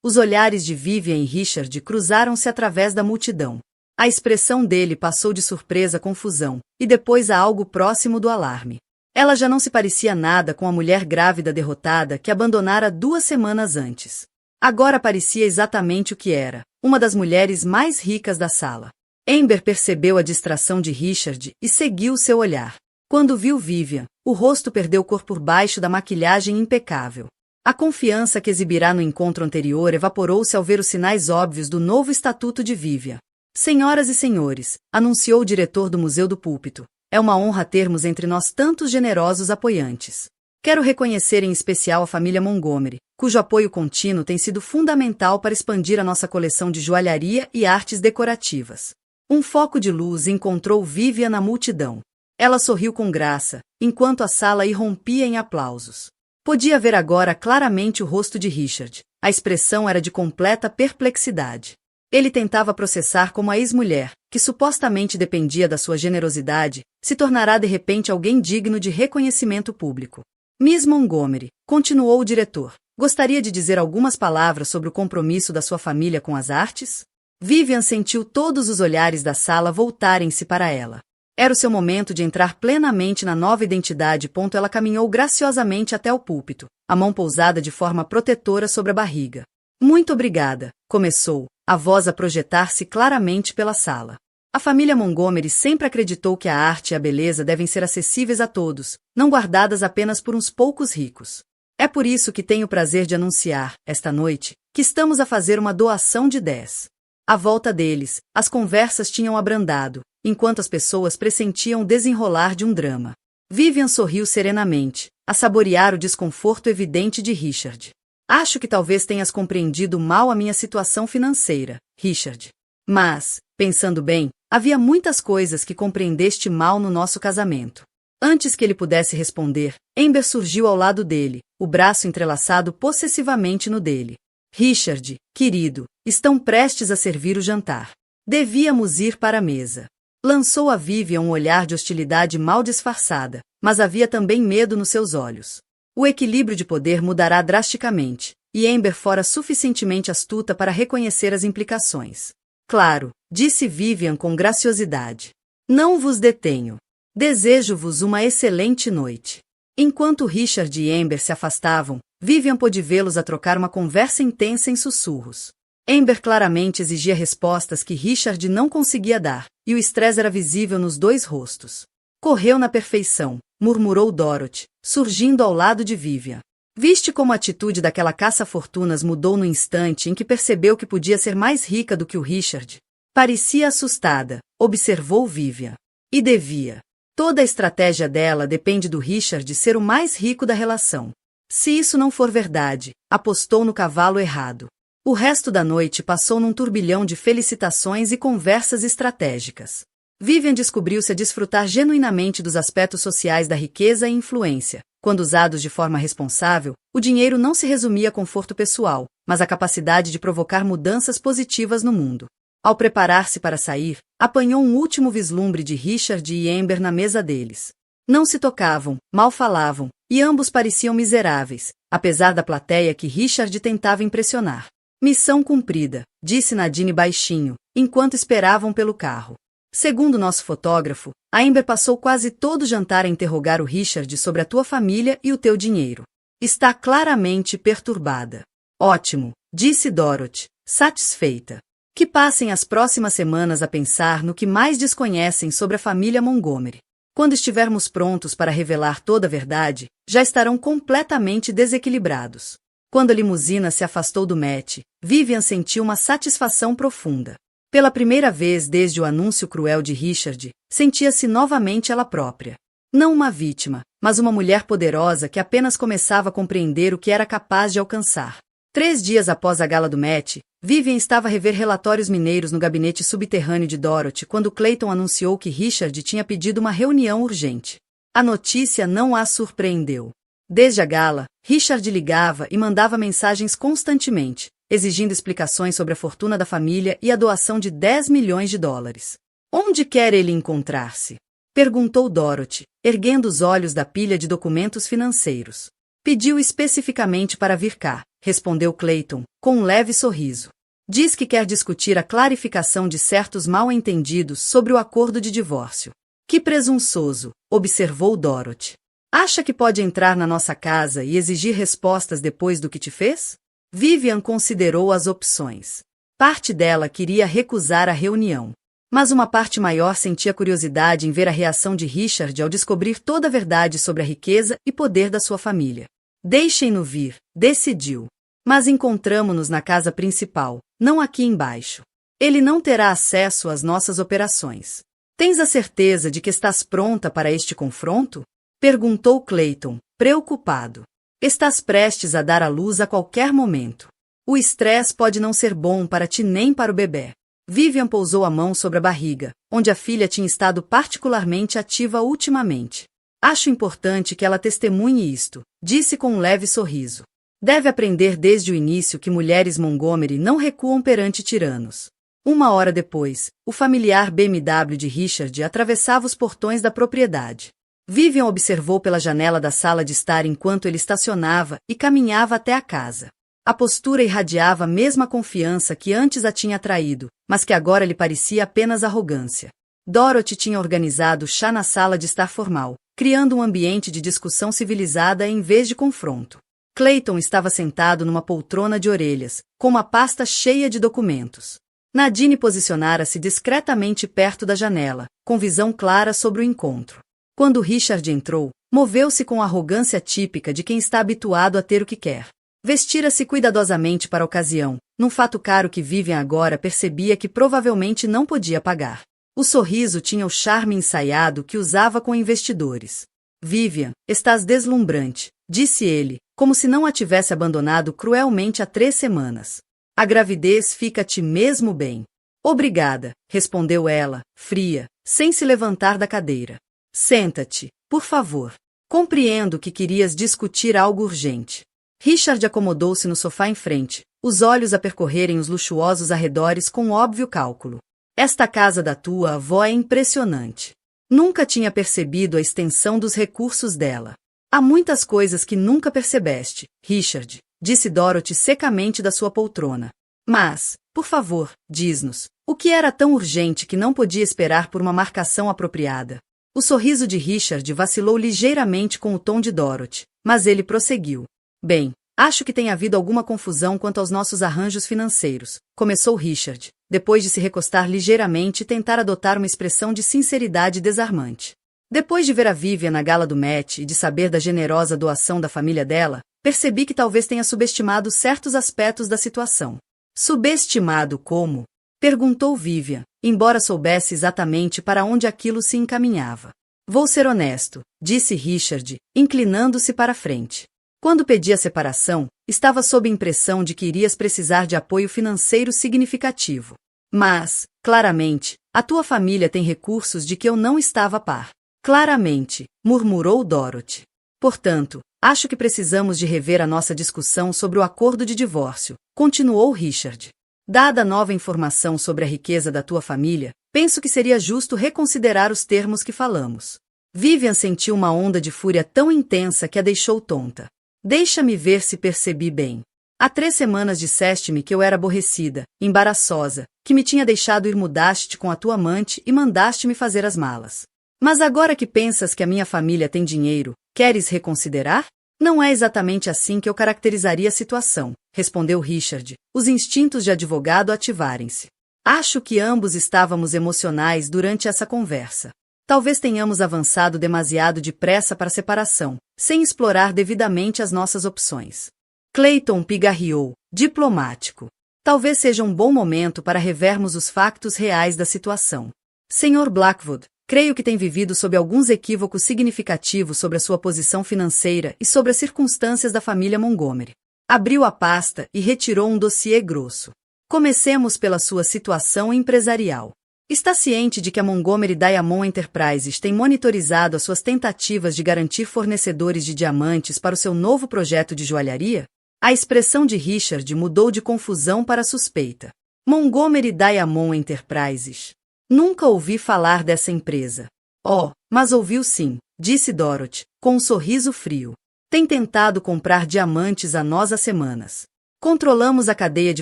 os olhares de Vivian e Richard cruzaram-se através da multidão. A expressão dele passou de surpresa a confusão, e depois a algo próximo do alarme. Ela já não se parecia nada com a mulher grávida derrotada que abandonara 2 semanas antes. Agora parecia exatamente o que era, uma das mulheres mais ricas da sala. Amber percebeu a distração de Richard e seguiu seu olhar. Quando viu Vivian, o rosto perdeu cor por baixo da maquilhagem impecável. A confiança que exibirá no encontro anterior evaporou-se ao ver os sinais óbvios do novo estatuto de Vivian. Senhoras e senhores, anunciou o diretor do Museu do Púlpito, é uma honra termos entre nós tantos generosos apoiantes. Quero reconhecer em especial a família Montgomery, cujo apoio contínuo tem sido fundamental para expandir a nossa coleção de joalharia e artes decorativas. Um foco de luz encontrou Vivian na multidão. Ela sorriu com graça, enquanto a sala irrompia em aplausos. Podia ver agora claramente o rosto de Richard. A expressão era de completa perplexidade. Ele tentava processar como a ex-mulher, que supostamente dependia da sua generosidade, se tornará de repente alguém digno de reconhecimento público. Miss Montgomery, continuou o diretor, gostaria de dizer algumas palavras sobre o compromisso da sua família com as artes? Vivian sentiu todos os olhares da sala voltarem-se para ela. Era o seu momento de entrar plenamente na nova identidade. Ela caminhou graciosamente até o púlpito, a mão pousada de forma protetora sobre a barriga. Muito obrigada, começou, a voz a projetar-se claramente pela sala. A família Montgomery sempre acreditou que a arte e a beleza devem ser acessíveis a todos, não guardadas apenas por uns poucos ricos. É por isso que tenho o prazer de anunciar, esta noite, que estamos a fazer uma doação de 10. À volta deles, as conversas tinham abrandado, enquanto as pessoas pressentiam o desenrolar de um drama. Vivian sorriu serenamente, a saborear o desconforto evidente de Richard. Acho que talvez tenhas compreendido mal a minha situação financeira, Richard. Mas, pensando bem, havia muitas coisas que compreendeste mal no nosso casamento. Antes que ele pudesse responder, Amber surgiu ao lado dele, o braço entrelaçado possessivamente no dele. Richard, querido, estão prestes a servir o jantar. Devíamos ir para a mesa. Lançou a Vivian um olhar de hostilidade mal disfarçada, mas havia também medo nos seus olhos. O equilíbrio de poder mudará drasticamente, e Amber fora suficientemente astuta para reconhecer as implicações. Claro, disse Vivian com graciosidade. Não vos detenho. Desejo-vos uma excelente noite. Enquanto Richard e Amber se afastavam, Vivian pôde vê-los a trocar uma conversa intensa em sussurros. Amber claramente exigia respostas que Richard não conseguia dar, e o estresse era visível nos dois rostos. Correu na perfeição, murmurou Dorothy, surgindo ao lado de Vivian. Viste como a atitude daquela caça-fortunas mudou no instante em que percebeu que podia ser mais rica do que o Richard? Parecia assustada, observou Vivian. E devia. Toda a estratégia dela depende do Richard ser o mais rico da relação. Se isso não for verdade, apostou no cavalo errado. O resto da noite passou num turbilhão de felicitações e conversas estratégicas. Vivian descobriu-se a desfrutar genuinamente dos aspectos sociais da riqueza e influência. Quando usados de forma responsável, o dinheiro não se resumia a conforto pessoal, mas à capacidade de provocar mudanças positivas no mundo. Ao preparar-se para sair, apanhou um último vislumbre de Richard e Amber na mesa deles. Não se tocavam, mal falavam, e ambos pareciam miseráveis, apesar da plateia que Richard tentava impressionar. Missão cumprida, disse Nadine baixinho, enquanto esperavam pelo carro. Segundo nosso fotógrafo, a Amber passou quase todo o jantar a interrogar o Richard sobre a tua família e o teu dinheiro. Está claramente perturbada. Ótimo, disse Dorothy, satisfeita. Que passem as próximas semanas a pensar no que mais desconhecem sobre a família Montgomery. Quando estivermos prontos para revelar toda a verdade, já estarão completamente desequilibrados. Quando a limusina se afastou do Met, Vivian sentiu uma satisfação profunda. Pela primeira vez desde o anúncio cruel de Richard, sentia-se novamente ela própria. Não uma vítima, mas uma mulher poderosa que apenas começava a compreender o que era capaz de alcançar. 3 dias após a gala do Met, Vivian estava a rever relatórios mineiros no gabinete subterrâneo de Dorothy quando Clayton anunciou que Richard tinha pedido uma reunião urgente. A notícia não a surpreendeu. Desde a gala, Richard ligava e mandava mensagens constantemente, exigindo explicações sobre a fortuna da família e a doação de 10 milhões de dólares. Onde quer ele encontrar-se? Perguntou Dorothy, erguendo os olhos da pilha de documentos financeiros. Pediu especificamente para vir cá, respondeu Clayton, com um leve sorriso. Diz que quer discutir a clarificação de certos mal-entendidos sobre o acordo de divórcio. Que presunçoso, observou Dorothy. Acha que pode entrar na nossa casa e exigir respostas depois do que te fez? Vivian considerou as opções. Parte dela queria recusar a reunião. Mas uma parte maior sentia curiosidade em ver a reação de Richard ao descobrir toda a verdade sobre a riqueza e poder da sua família. Deixem-no vir, decidiu. Mas encontramo-nos na casa principal, não aqui embaixo. Ele não terá acesso às nossas operações. Tens a certeza de que estás pronta para este confronto? Perguntou Clayton, preocupado. Estás prestes a dar à luz a qualquer momento. O estresse pode não ser bom para ti nem para o bebê. Vivian pousou a mão sobre a barriga, onde a filha tinha estado particularmente ativa ultimamente. Acho importante que ela testemunhe isto, disse com um leve sorriso. Deve aprender desde o início que mulheres Montgomery não recuam perante tiranos. Uma hora depois, o familiar BMW de Richard atravessava os portões da propriedade. Vivian observou pela janela da sala de estar enquanto ele estacionava e caminhava até a casa. A postura irradiava a mesma confiança que antes a tinha atraído, mas que agora lhe parecia apenas arrogância. Dorothy tinha organizado chá na sala de estar formal, criando um ambiente de discussão civilizada em vez de confronto. Clayton estava sentado numa poltrona de orelhas, com uma pasta cheia de documentos. Nadine posicionara-se discretamente perto da janela, com visão clara sobre o encontro. Quando Richard entrou, moveu-se com a arrogância típica de quem está habituado a ter o que quer. Vestira-se cuidadosamente para a ocasião, num fato caro que Vivian agora percebia que provavelmente não podia pagar. O sorriso tinha o charme ensaiado que usava com investidores. Vivian, estás deslumbrante, disse ele, como se não a tivesse abandonado cruelmente há 3 semanas. A gravidez fica-te mesmo bem. Obrigada, respondeu ela, fria, sem se levantar da cadeira. Senta-te, por favor. Compreendo que querias discutir algo urgente. Richard acomodou-se no sofá em frente, os olhos a percorrerem os luxuosos arredores com óbvio cálculo. Esta casa da tua avó é impressionante. Nunca tinha percebido a extensão dos recursos dela. Há muitas coisas que nunca percebeste, Richard, disse Dorothy secamente da sua poltrona. Mas, por favor, diz-nos, o que era tão urgente que não podia esperar por uma marcação apropriada? O sorriso de Richard vacilou ligeiramente com o tom de Dorothy, mas ele prosseguiu. Bem, acho que tem havido alguma confusão quanto aos nossos arranjos financeiros, começou Richard, depois de se recostar ligeiramente e tentar adotar uma expressão de sinceridade desarmante. Depois de ver a Vivian na gala do Met e de saber da generosa doação da família dela, percebi que talvez tenha subestimado certos aspectos da situação. Subestimado como? Perguntou Vivian, embora soubesse exatamente para onde aquilo se encaminhava. Vou ser honesto, disse Richard, inclinando-se para a frente. Quando pedi a separação, estava sob a impressão de que irias precisar de apoio financeiro significativo. Mas, claramente, a tua família tem recursos de que eu não estava a par. Claramente, murmurou Dorothy. Portanto, acho que precisamos de rever a nossa discussão sobre o acordo de divórcio, continuou Richard. Dada a nova informação sobre a riqueza da tua família, penso que seria justo reconsiderar os termos que falamos. Vivian sentiu uma onda de fúria tão intensa que a deixou tonta. Deixa-me ver se percebi bem. Há 3 semanas disseste-me que eu era aborrecida, embaraçosa, que me tinha deixado ir mudaste-te com a tua amante e mandaste-me fazer as malas. Mas agora que pensas que a minha família tem dinheiro, queres reconsiderar? Não é exatamente assim que eu caracterizaria a situação, respondeu Richard, os instintos de advogado ativarem-se. Acho que ambos estávamos emocionais durante essa conversa. Talvez tenhamos avançado demasiado depressa para a separação, sem explorar devidamente as nossas opções. Clayton pigarreou, diplomático. Talvez seja um bom momento para revermos os factos reais da situação. Sr. Blackwood, creio que tem vivido sob alguns equívocos significativos sobre a sua posição financeira e sobre as circunstâncias da família Montgomery. Abriu a pasta e retirou um dossiê grosso. Comecemos pela sua situação empresarial. Está ciente de que a Montgomery Diamond Enterprises tem monitorizado as suas tentativas de garantir fornecedores de diamantes para o seu novo projeto de joalharia? A expressão de Richard mudou de confusão para suspeita. Montgomery Diamond Enterprises. Nunca ouvi falar dessa empresa. Oh, mas ouviu sim, disse Dorothy, com um sorriso frio. Tem tentado comprar diamantes a nós há semanas. Controlamos a cadeia de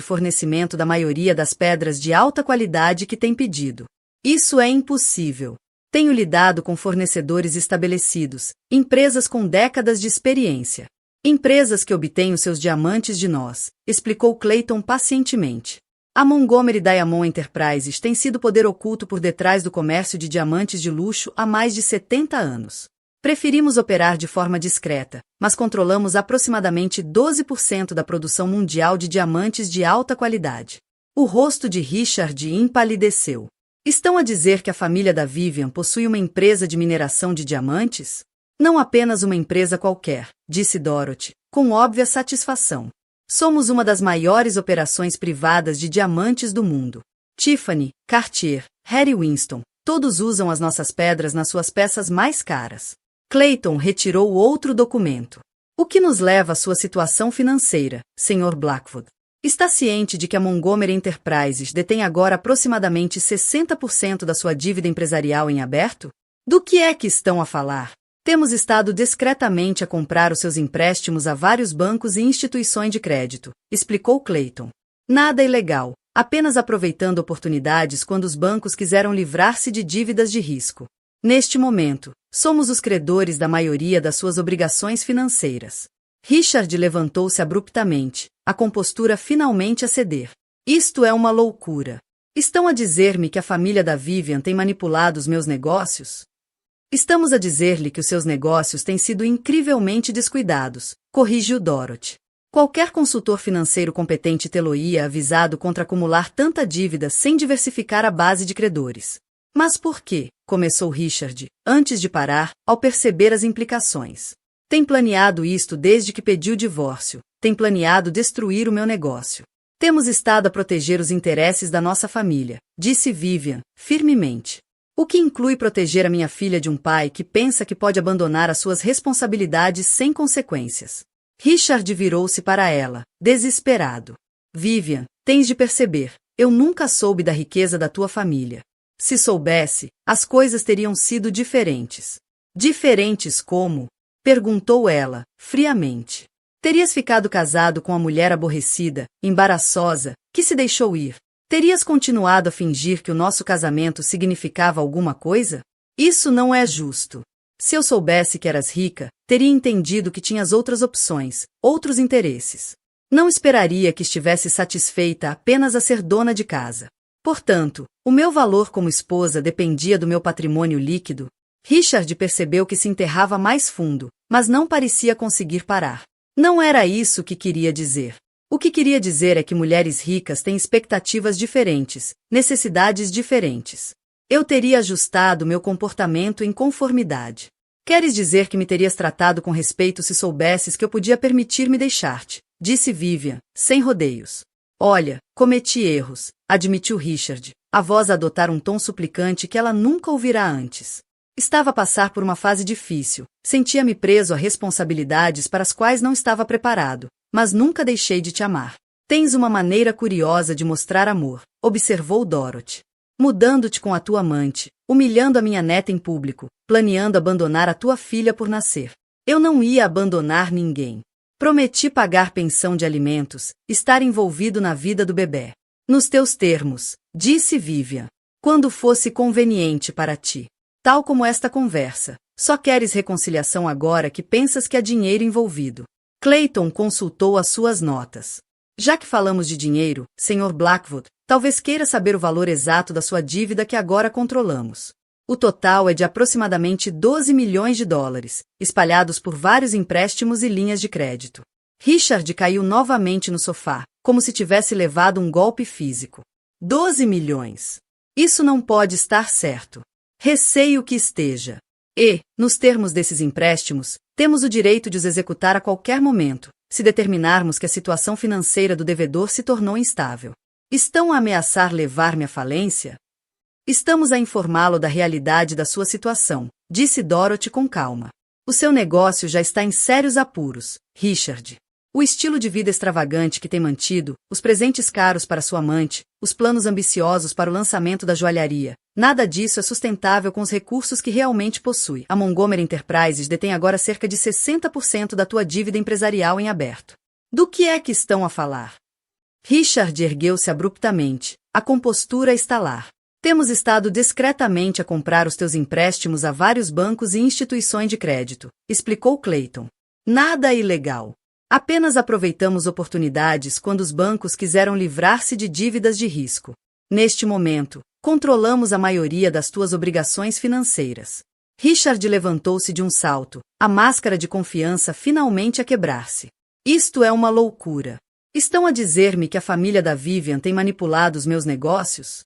fornecimento da maioria das pedras de alta qualidade que tem pedido. Isso é impossível. Tenho lidado com fornecedores estabelecidos, empresas com décadas de experiência. Empresas que obtêm os seus diamantes de nós, explicou Clayton pacientemente. A Montgomery Diamond Enterprises tem sido poder oculto por detrás do comércio de diamantes de luxo há mais de 70 anos. Preferimos operar de forma discreta, mas controlamos aproximadamente 12% da produção mundial de diamantes de alta qualidade. O rosto de Richard empalideceu. Estão a dizer que a família da Vivian possui uma empresa de mineração de diamantes? Não apenas uma empresa qualquer, disse Dorothy, com óbvia satisfação. Somos uma das maiores operações privadas de diamantes do mundo. Tiffany, Cartier, Harry Winston, todos usam as nossas pedras nas suas peças mais caras. Clayton retirou outro documento. O que nos leva à sua situação financeira, Sr. Blackwood? Está ciente de que a Montgomery Enterprises detém agora aproximadamente 60% da sua dívida empresarial em aberto? Do que é que estão a falar? Temos estado discretamente a comprar os seus empréstimos a vários bancos e instituições de crédito, explicou Clayton. Nada ilegal, apenas aproveitando oportunidades quando os bancos quiseram livrar-se de dívidas de risco. Neste momento, somos os credores da maioria das suas obrigações financeiras. Richard levantou-se abruptamente, a compostura finalmente a ceder. Isto é uma loucura. Estão a dizer-me que a família da Vivian tem manipulado os meus negócios? Estamos a dizer-lhe que os seus negócios têm sido incrivelmente descuidados, corrigiu Dorothy. Qualquer consultor financeiro competente tê-lo-ia avisado contra acumular tanta dívida sem diversificar a base de credores. Mas por quê? Começou Richard, antes de parar, ao perceber as implicações. Tem planeado isto desde que pediu o divórcio. Tem planeado destruir o meu negócio. Temos estado a proteger os interesses da nossa família, disse Vivian, firmemente. O que inclui proteger a minha filha de um pai que pensa que pode abandonar as suas responsabilidades sem consequências. Richard virou-se para ela, desesperado. Vivian, tens de perceber, eu nunca soube da riqueza da tua família. Se soubesse, as coisas teriam sido diferentes. Diferentes como? Perguntou ela, friamente. Terias ficado casado com a mulher aborrecida, embaraçosa, que se deixou ir? Terias continuado a fingir que o nosso casamento significava alguma coisa? Isso não é justo. Se eu soubesse que eras rica, teria entendido que tinhas outras opções, outros interesses. Não esperaria que estivesse satisfeita apenas a ser dona de casa. Portanto, o meu valor como esposa dependia do meu patrimônio líquido. Richard percebeu que se enterrava mais fundo, mas não parecia conseguir parar. Não era isso que queria dizer. O que queria dizer é que mulheres ricas têm expectativas diferentes, necessidades diferentes. Eu teria ajustado meu comportamento em conformidade. Queres dizer que me terias tratado com respeito se soubesses que eu podia permitir-me deixar-te, disse Vivian, sem rodeios. Olha, cometi erros, admitiu Richard, a voz a adotar um tom suplicante que ela nunca ouvira antes. Estava a passar por uma fase difícil, sentia-me preso a responsabilidades para as quais não estava preparado, mas nunca deixei de te amar. Tens uma maneira curiosa de mostrar amor, observou Dorothy. Mudando-te com a tua amante, humilhando a minha neta em público, planeando abandonar a tua filha por nascer. Eu não ia abandonar ninguém. Prometi pagar pensão de alimentos, estar envolvido na vida do bebê. Nos teus termos, disse Vivian, quando fosse conveniente para ti. Tal como esta conversa, só queres reconciliação agora que pensas que há dinheiro envolvido. Clayton consultou as suas notas. Já que falamos de dinheiro, Sr. Blackwood, talvez queira saber o valor exato da sua dívida que agora controlamos. O total é de aproximadamente 12 milhões de dólares, espalhados por vários empréstimos e linhas de crédito. Richard caiu novamente no sofá, como se tivesse levado um golpe físico. 12 milhões. Isso não pode estar certo. Receio que esteja. E, nos termos desses empréstimos, temos o direito de os executar a qualquer momento, se determinarmos que a situação financeira do devedor se tornou instável. Estão a ameaçar levar-me à falência? Estamos a informá-lo da realidade da sua situação, disse Dorothy com calma. O seu negócio já está em sérios apuros, Richard. O estilo de vida extravagante que tem mantido, os presentes caros para sua amante, os planos ambiciosos para o lançamento da joalharia, nada disso é sustentável com os recursos que realmente possui. A Montgomery Enterprises detém agora cerca de 60% da tua dívida empresarial em aberto. Do que é que estão a falar? Richard ergueu-se abruptamente, a compostura a estalar. Temos estado discretamente a comprar os teus empréstimos a vários bancos e instituições de crédito, explicou Clayton. Nada ilegal. Apenas aproveitamos oportunidades quando os bancos quiseram livrar-se de dívidas de risco. Neste momento, controlamos a maioria das tuas obrigações financeiras. Richard levantou-se de um salto, a máscara de confiança finalmente a quebrar-se. Isto é uma loucura. Estão a dizer-me que a família da Vivian tem manipulado os meus negócios?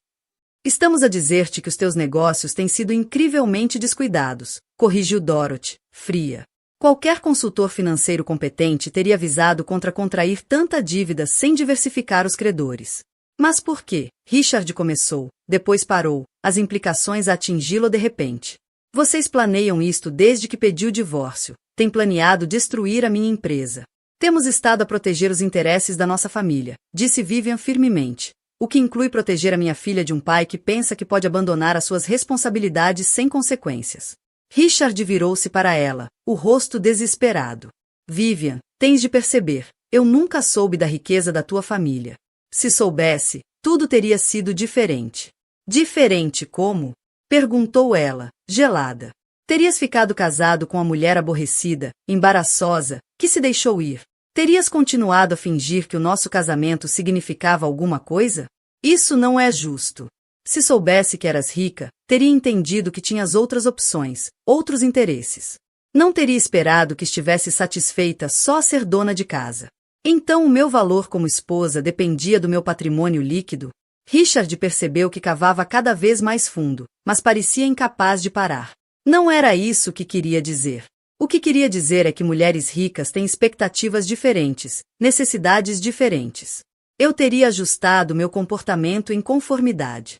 Estamos a dizer-te que os teus negócios têm sido incrivelmente descuidados, corrigiu Dorothy, fria. Qualquer consultor financeiro competente teria avisado contra contrair tanta dívida sem diversificar os credores. Mas por quê? Richard começou, depois parou, as implicações a atingi-lo de repente. Vocês planeiam isto desde que pedi o divórcio. Têm planeado destruir a minha empresa. Temos estado a proteger os interesses da nossa família, disse Vivian firmemente. O que inclui proteger a minha filha de um pai que pensa que pode abandonar as suas responsabilidades sem consequências. Richard virou-se para ela, o rosto desesperado. Vivian, tens de perceber, eu nunca soube da riqueza da tua família. Se soubesse, tudo teria sido diferente. Diferente como? Perguntou ela, gelada. Terias ficado casado com a mulher aborrecida, embaraçosa, que se deixou ir. Terias continuado a fingir que o nosso casamento significava alguma coisa? Isso não é justo. Se soubesse que eras rica, teria entendido que tinhas outras opções, outros interesses. Não teria esperado que estivesse satisfeita só a ser dona de casa. Então o meu valor como esposa dependia do meu patrimônio líquido? Richard percebeu que cavava cada vez mais fundo, mas parecia incapaz de parar. Não era isso que queria dizer. O que queria dizer é que mulheres ricas têm expectativas diferentes, necessidades diferentes. Eu teria ajustado meu comportamento em conformidade.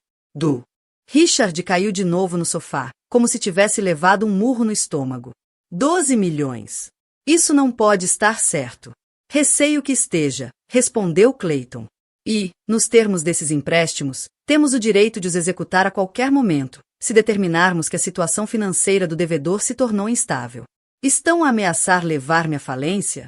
Richard caiu de novo no sofá, como se tivesse levado um murro no estômago. 12 milhões. Isso não pode estar certo. Receio que esteja, respondeu Clayton. E, nos termos desses empréstimos, temos o direito de os executar a qualquer momento, se determinarmos que a situação financeira do devedor se tornou instável. Estão a ameaçar levar-me à falência?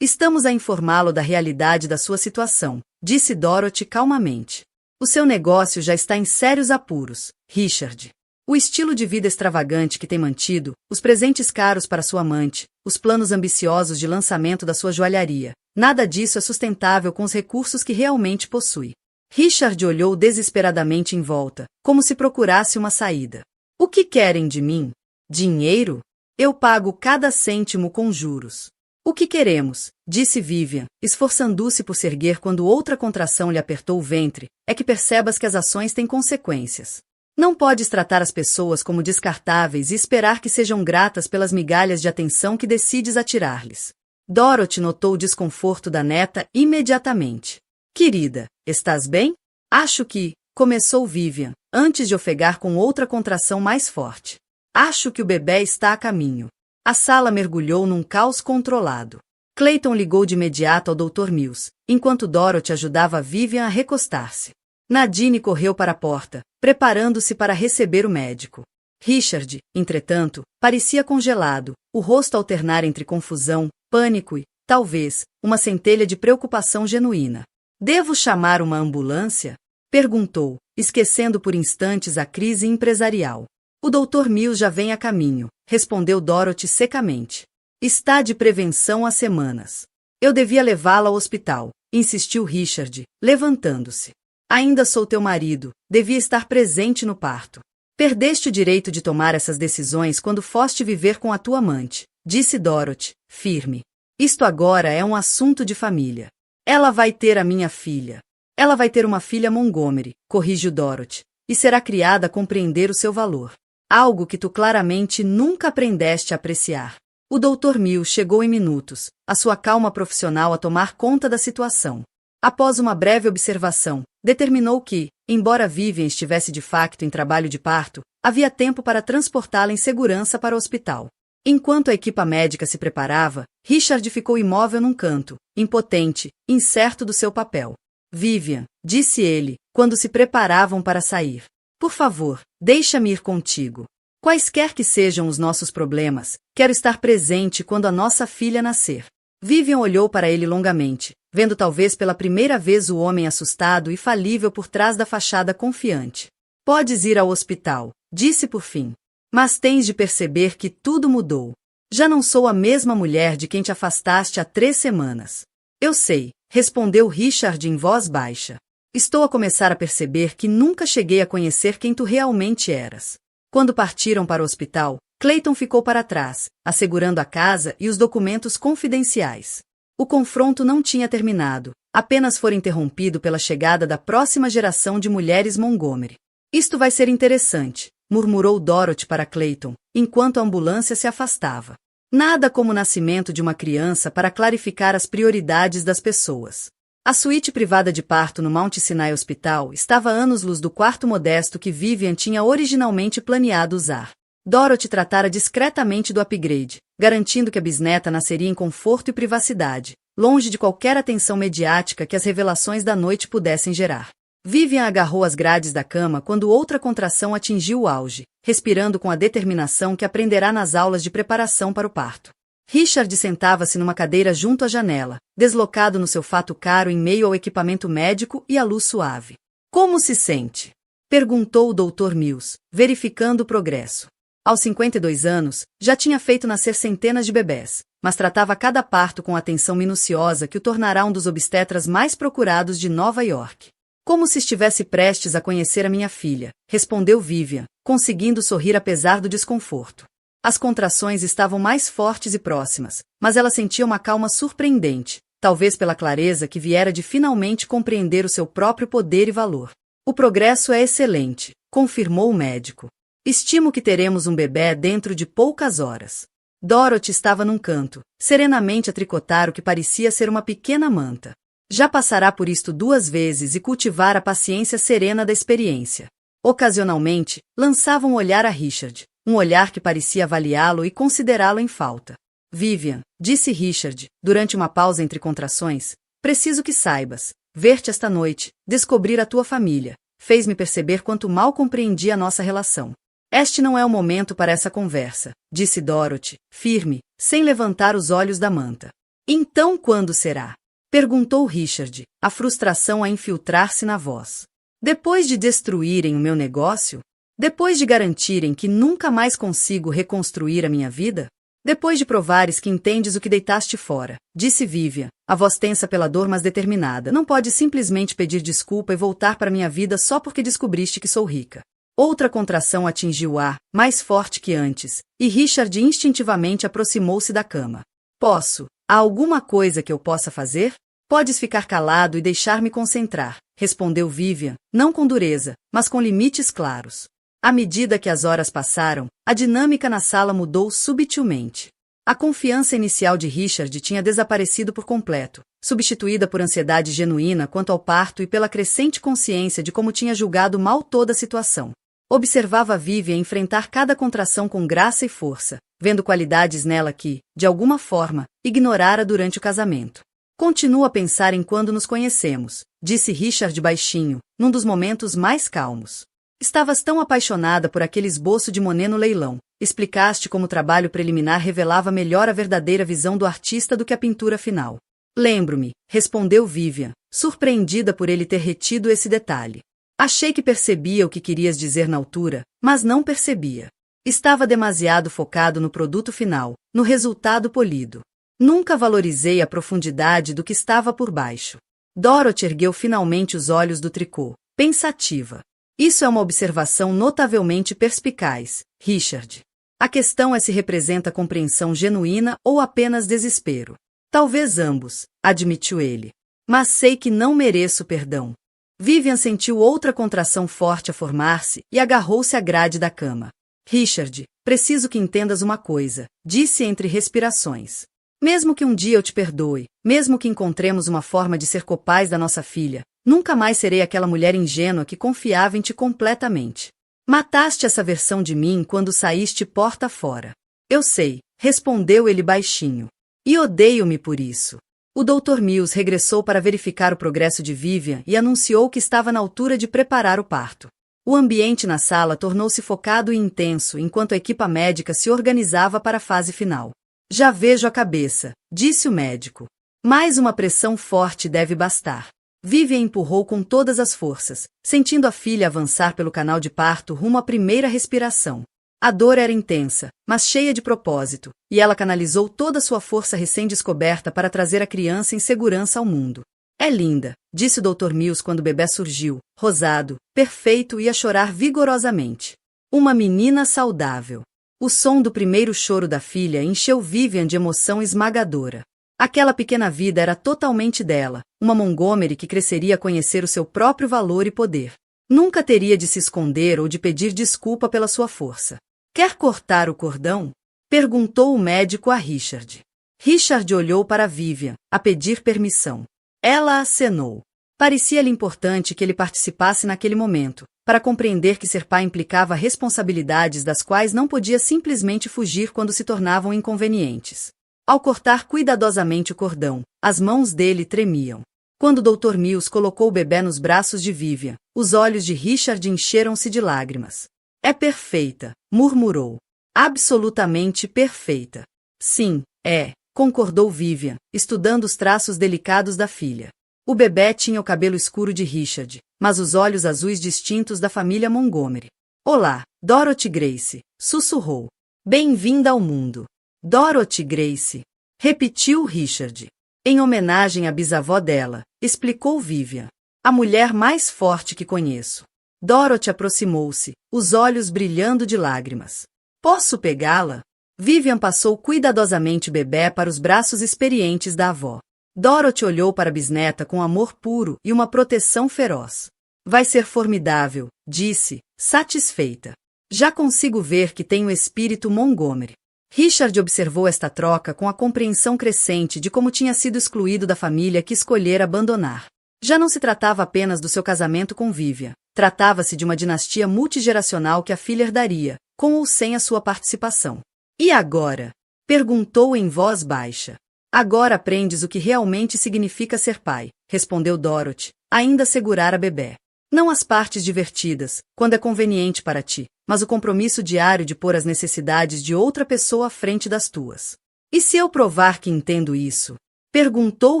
Estamos a informá-lo da realidade da sua situação, disse Dorothy calmamente. O seu negócio já está em sérios apuros, Richard. O estilo de vida extravagante que tem mantido, os presentes caros para sua amante, os planos ambiciosos de lançamento da sua joalharia, nada disso é sustentável com os recursos que realmente possui. Richard olhou desesperadamente em volta, como se procurasse uma saída. O que querem de mim? Dinheiro? Eu pago cada cêntimo com juros. O que queremos, disse Vivian, esforçando-se por se erguer quando outra contração lhe apertou o ventre, é que percebas que as ações têm consequências. Não podes tratar as pessoas como descartáveis e esperar que sejam gratas pelas migalhas de atenção que decides atirar-lhes. Dorothy notou o desconforto da neta imediatamente. Querida, estás bem? Acho que, começou Vivian, antes de ofegar com outra contração mais forte. Acho que o bebê está a caminho. A sala mergulhou num caos controlado. Clayton ligou de imediato ao Dr. Mills, enquanto Dorothy ajudava Vivian a recostar-se. Nadine correu para a porta, preparando-se para receber o médico. Richard, entretanto, parecia congelado, o rosto a alternar entre confusão, pânico e, talvez, uma centelha de preocupação genuína. Devo chamar uma ambulância? Perguntou, esquecendo por instantes a crise empresarial. O Dr. Mills já vem a caminho, respondeu Dorothy secamente. Está de prevenção há semanas. Eu devia levá-la ao hospital, insistiu Richard, levantando-se. Ainda sou teu marido, devia estar presente no parto. Perdeste o direito de tomar essas decisões quando foste viver com a tua amante, disse Dorothy, firme. Isto agora é um assunto de família. Ela vai ter a minha filha. Ela vai ter uma filha Montgomery, corrigiu Dorothy, e será criada a compreender o seu valor. Algo que tu claramente nunca aprendeste a apreciar. O Dr. Mills chegou em minutos, a sua calma profissional a tomar conta da situação. Após uma breve observação, determinou que, embora Vivian estivesse de facto em trabalho de parto, havia tempo para transportá-la em segurança para o hospital. Enquanto a equipa médica se preparava, Richard ficou imóvel num canto, impotente, incerto do seu papel. Vivian, disse ele, quando se preparavam para sair. Por favor, deixa-me ir contigo. Quaisquer que sejam os nossos problemas, quero estar presente quando a nossa filha nascer. Vivian olhou para ele longamente, vendo talvez pela primeira vez o homem assustado e falível por trás da fachada confiante. Podes ir ao hospital, disse por fim. Mas tens de perceber que tudo mudou. Já não sou a mesma mulher de quem te afastaste há 3 semanas. Eu sei, respondeu Richard em voz baixa. Estou a começar a perceber que nunca cheguei a conhecer quem tu realmente eras. Quando partiram para o hospital, Clayton ficou para trás, assegurando a casa e os documentos confidenciais. O confronto não tinha terminado, apenas fora interrompido pela chegada da próxima geração de mulheres Montgomery. Isto vai ser interessante, murmurou Dorothy para Clayton, enquanto a ambulância se afastava. Nada como o nascimento de uma criança para clarificar as prioridades das pessoas. A suíte privada de parto no Mount Sinai Hospital estava a anos-luz do quarto modesto que Vivian tinha originalmente planeado usar. Dorothy tratara discretamente do upgrade, garantindo que a bisneta nasceria em conforto e privacidade, longe de qualquer atenção mediática que as revelações da noite pudessem gerar. Vivian agarrou as grades da cama quando outra contração atingiu o auge, respirando com a determinação que aprenderá nas aulas de preparação para o parto. Richard sentava-se numa cadeira junto à janela, deslocado no seu fato caro em meio ao equipamento médico e à luz suave. Como se sente? Perguntou o Dr. Mills, verificando o progresso. Aos 52 anos, já tinha feito nascer centenas de bebés, mas tratava cada parto com atenção minuciosa que o tornará um dos obstetras mais procurados de Nova York. Como se estivesse prestes a conhecer a minha filha, respondeu Vivian, conseguindo sorrir apesar do desconforto. As contrações estavam mais fortes e próximas, mas ela sentia uma calma surpreendente, talvez pela clareza que viera de finalmente compreender o seu próprio poder e valor. O progresso é excelente, confirmou o médico. Estimo que teremos um bebê dentro de poucas horas. Dorothy estava num canto, serenamente a tricotar o que parecia ser uma pequena manta. Já passará por isto 2 vezes e cultivar a paciência serena da experiência. Ocasionalmente, lançava um olhar a Richard, um olhar que parecia avaliá-lo e considerá-lo em falta. Vivian, disse Richard, durante uma pausa entre contrações, preciso que saibas, ver-te esta noite, descobrir a tua família, fez-me perceber quanto mal compreendi a nossa relação. Este não é o momento para essa conversa, disse Dorothy, firme, sem levantar os olhos da manta. Então quando será? Perguntou Richard, a frustração a infiltrar-se na voz. Depois de destruírem o meu negócio? Depois de garantirem que nunca mais consigo reconstruir a minha vida? Depois de provares que entendes o que deitaste fora, disse Vivian, a voz tensa pela dor mas determinada. Não pode simplesmente pedir desculpa e voltar para minha vida só porque descobriste que sou rica. Outra contração atingiu o ar, mais forte que antes, e Richard instintivamente aproximou-se da cama. Posso? Há alguma coisa que eu possa fazer? Podes ficar calado e deixar-me concentrar, respondeu Vivian, não com dureza, mas com limites claros. À medida que as horas passaram, a dinâmica na sala mudou subtilmente. A confiança inicial de Richard tinha desaparecido por completo, substituída por ansiedade genuína quanto ao parto e pela crescente consciência de como tinha julgado mal toda a situação. Observava Vivian enfrentar cada contração com graça e força, vendo qualidades nela que, de alguma forma, ignorara durante o casamento. Continuo a pensar em quando nos conhecemos, disse Richard baixinho, num dos momentos mais calmos. Estavas tão apaixonada por aquele esboço de Monet no leilão. Explicaste como o trabalho preliminar revelava melhor a verdadeira visão do artista do que a pintura final. Lembro-me, respondeu Vivian, surpreendida por ele ter retido esse detalhe. Achei que percebia o que querias dizer na altura, mas não percebia. Estava demasiado focado no produto final, no resultado polido. Nunca valorizei a profundidade do que estava por baixo. Dorothy ergueu finalmente os olhos do tricô, pensativa. Isso é uma observação notavelmente perspicaz, Richard. A questão é se representa compreensão genuína ou apenas desespero. Talvez ambos, admitiu ele. Mas sei que não mereço perdão. Vivian sentiu outra contração forte a formar-se e agarrou-se à grade da cama. Richard, preciso que entendas uma coisa, disse entre respirações. Mesmo que um dia eu te perdoe, mesmo que encontremos uma forma de ser copais da nossa filha, nunca mais serei aquela mulher ingênua que confiava em ti completamente. Mataste essa versão de mim quando saíste porta fora. Eu sei, respondeu ele baixinho. E odeio-me por isso. O Dr. Mills regressou para verificar o progresso de Vivian e anunciou que estava na altura de preparar o parto. O ambiente na sala tornou-se focado e intenso enquanto a equipa médica se organizava para a fase final. Já vejo a cabeça, disse o médico. Mais uma pressão forte deve bastar. Vivian empurrou com todas as forças, sentindo a filha avançar pelo canal de parto rumo à primeira respiração. A dor era intensa, mas cheia de propósito, e ela canalizou toda sua força recém-descoberta para trazer a criança em segurança ao mundo. É linda, disse o Dr. Mills quando o bebê surgiu, rosado, perfeito e a chorar vigorosamente. Uma menina saudável. O som do primeiro choro da filha encheu Vivian de emoção esmagadora. Aquela pequena vida era totalmente dela, uma Montgomery que cresceria a conhecer o seu próprio valor e poder. Nunca teria de se esconder ou de pedir desculpa pela sua força. Quer cortar o cordão? Perguntou o médico a Richard. Richard olhou para Vivian, a pedir permissão. Ela acenou. Parecia-lhe importante que ele participasse naquele momento, para compreender que ser pai implicava responsabilidades das quais não podia simplesmente fugir quando se tornavam inconvenientes. Ao cortar cuidadosamente o cordão, as mãos dele tremiam. Quando o Dr. Mills colocou o bebê nos braços de Vivian, os olhos de Richard encheram-se de lágrimas. É perfeita, murmurou. Absolutamente perfeita. Sim, é, concordou Vivian, estudando os traços delicados da filha. O bebê tinha o cabelo escuro de Richard, mas os olhos azuis distintos da família Montgomery. Olá, Dorothy Grace, sussurrou. Bem-vinda ao mundo. Dorothy Grace, repetiu Richard. Em homenagem à bisavó dela, explicou Vivian. A mulher mais forte que conheço. Dorothy aproximou-se, os olhos brilhando de lágrimas. Posso pegá-la? Vivian passou cuidadosamente o bebê para os braços experientes da avó. Dorothy olhou para a bisneta com amor puro e uma proteção feroz. Vai ser formidável, disse, satisfeita. Já consigo ver que tem o espírito Montgomery. Richard observou esta troca com a compreensão crescente de como tinha sido excluído da família que escolhera abandonar. Já não se tratava apenas do seu casamento com Vivian. Tratava-se de uma dinastia multigeracional que a filha herdaria, com ou sem a sua participação. E agora? Perguntou em voz baixa. Agora aprendes o que realmente significa ser pai, respondeu Dorothy, ainda a segurar a bebê. Não as partes divertidas, quando é conveniente para ti, mas o compromisso diário de pôr as necessidades de outra pessoa à frente das tuas. E se eu provar que entendo isso? Perguntou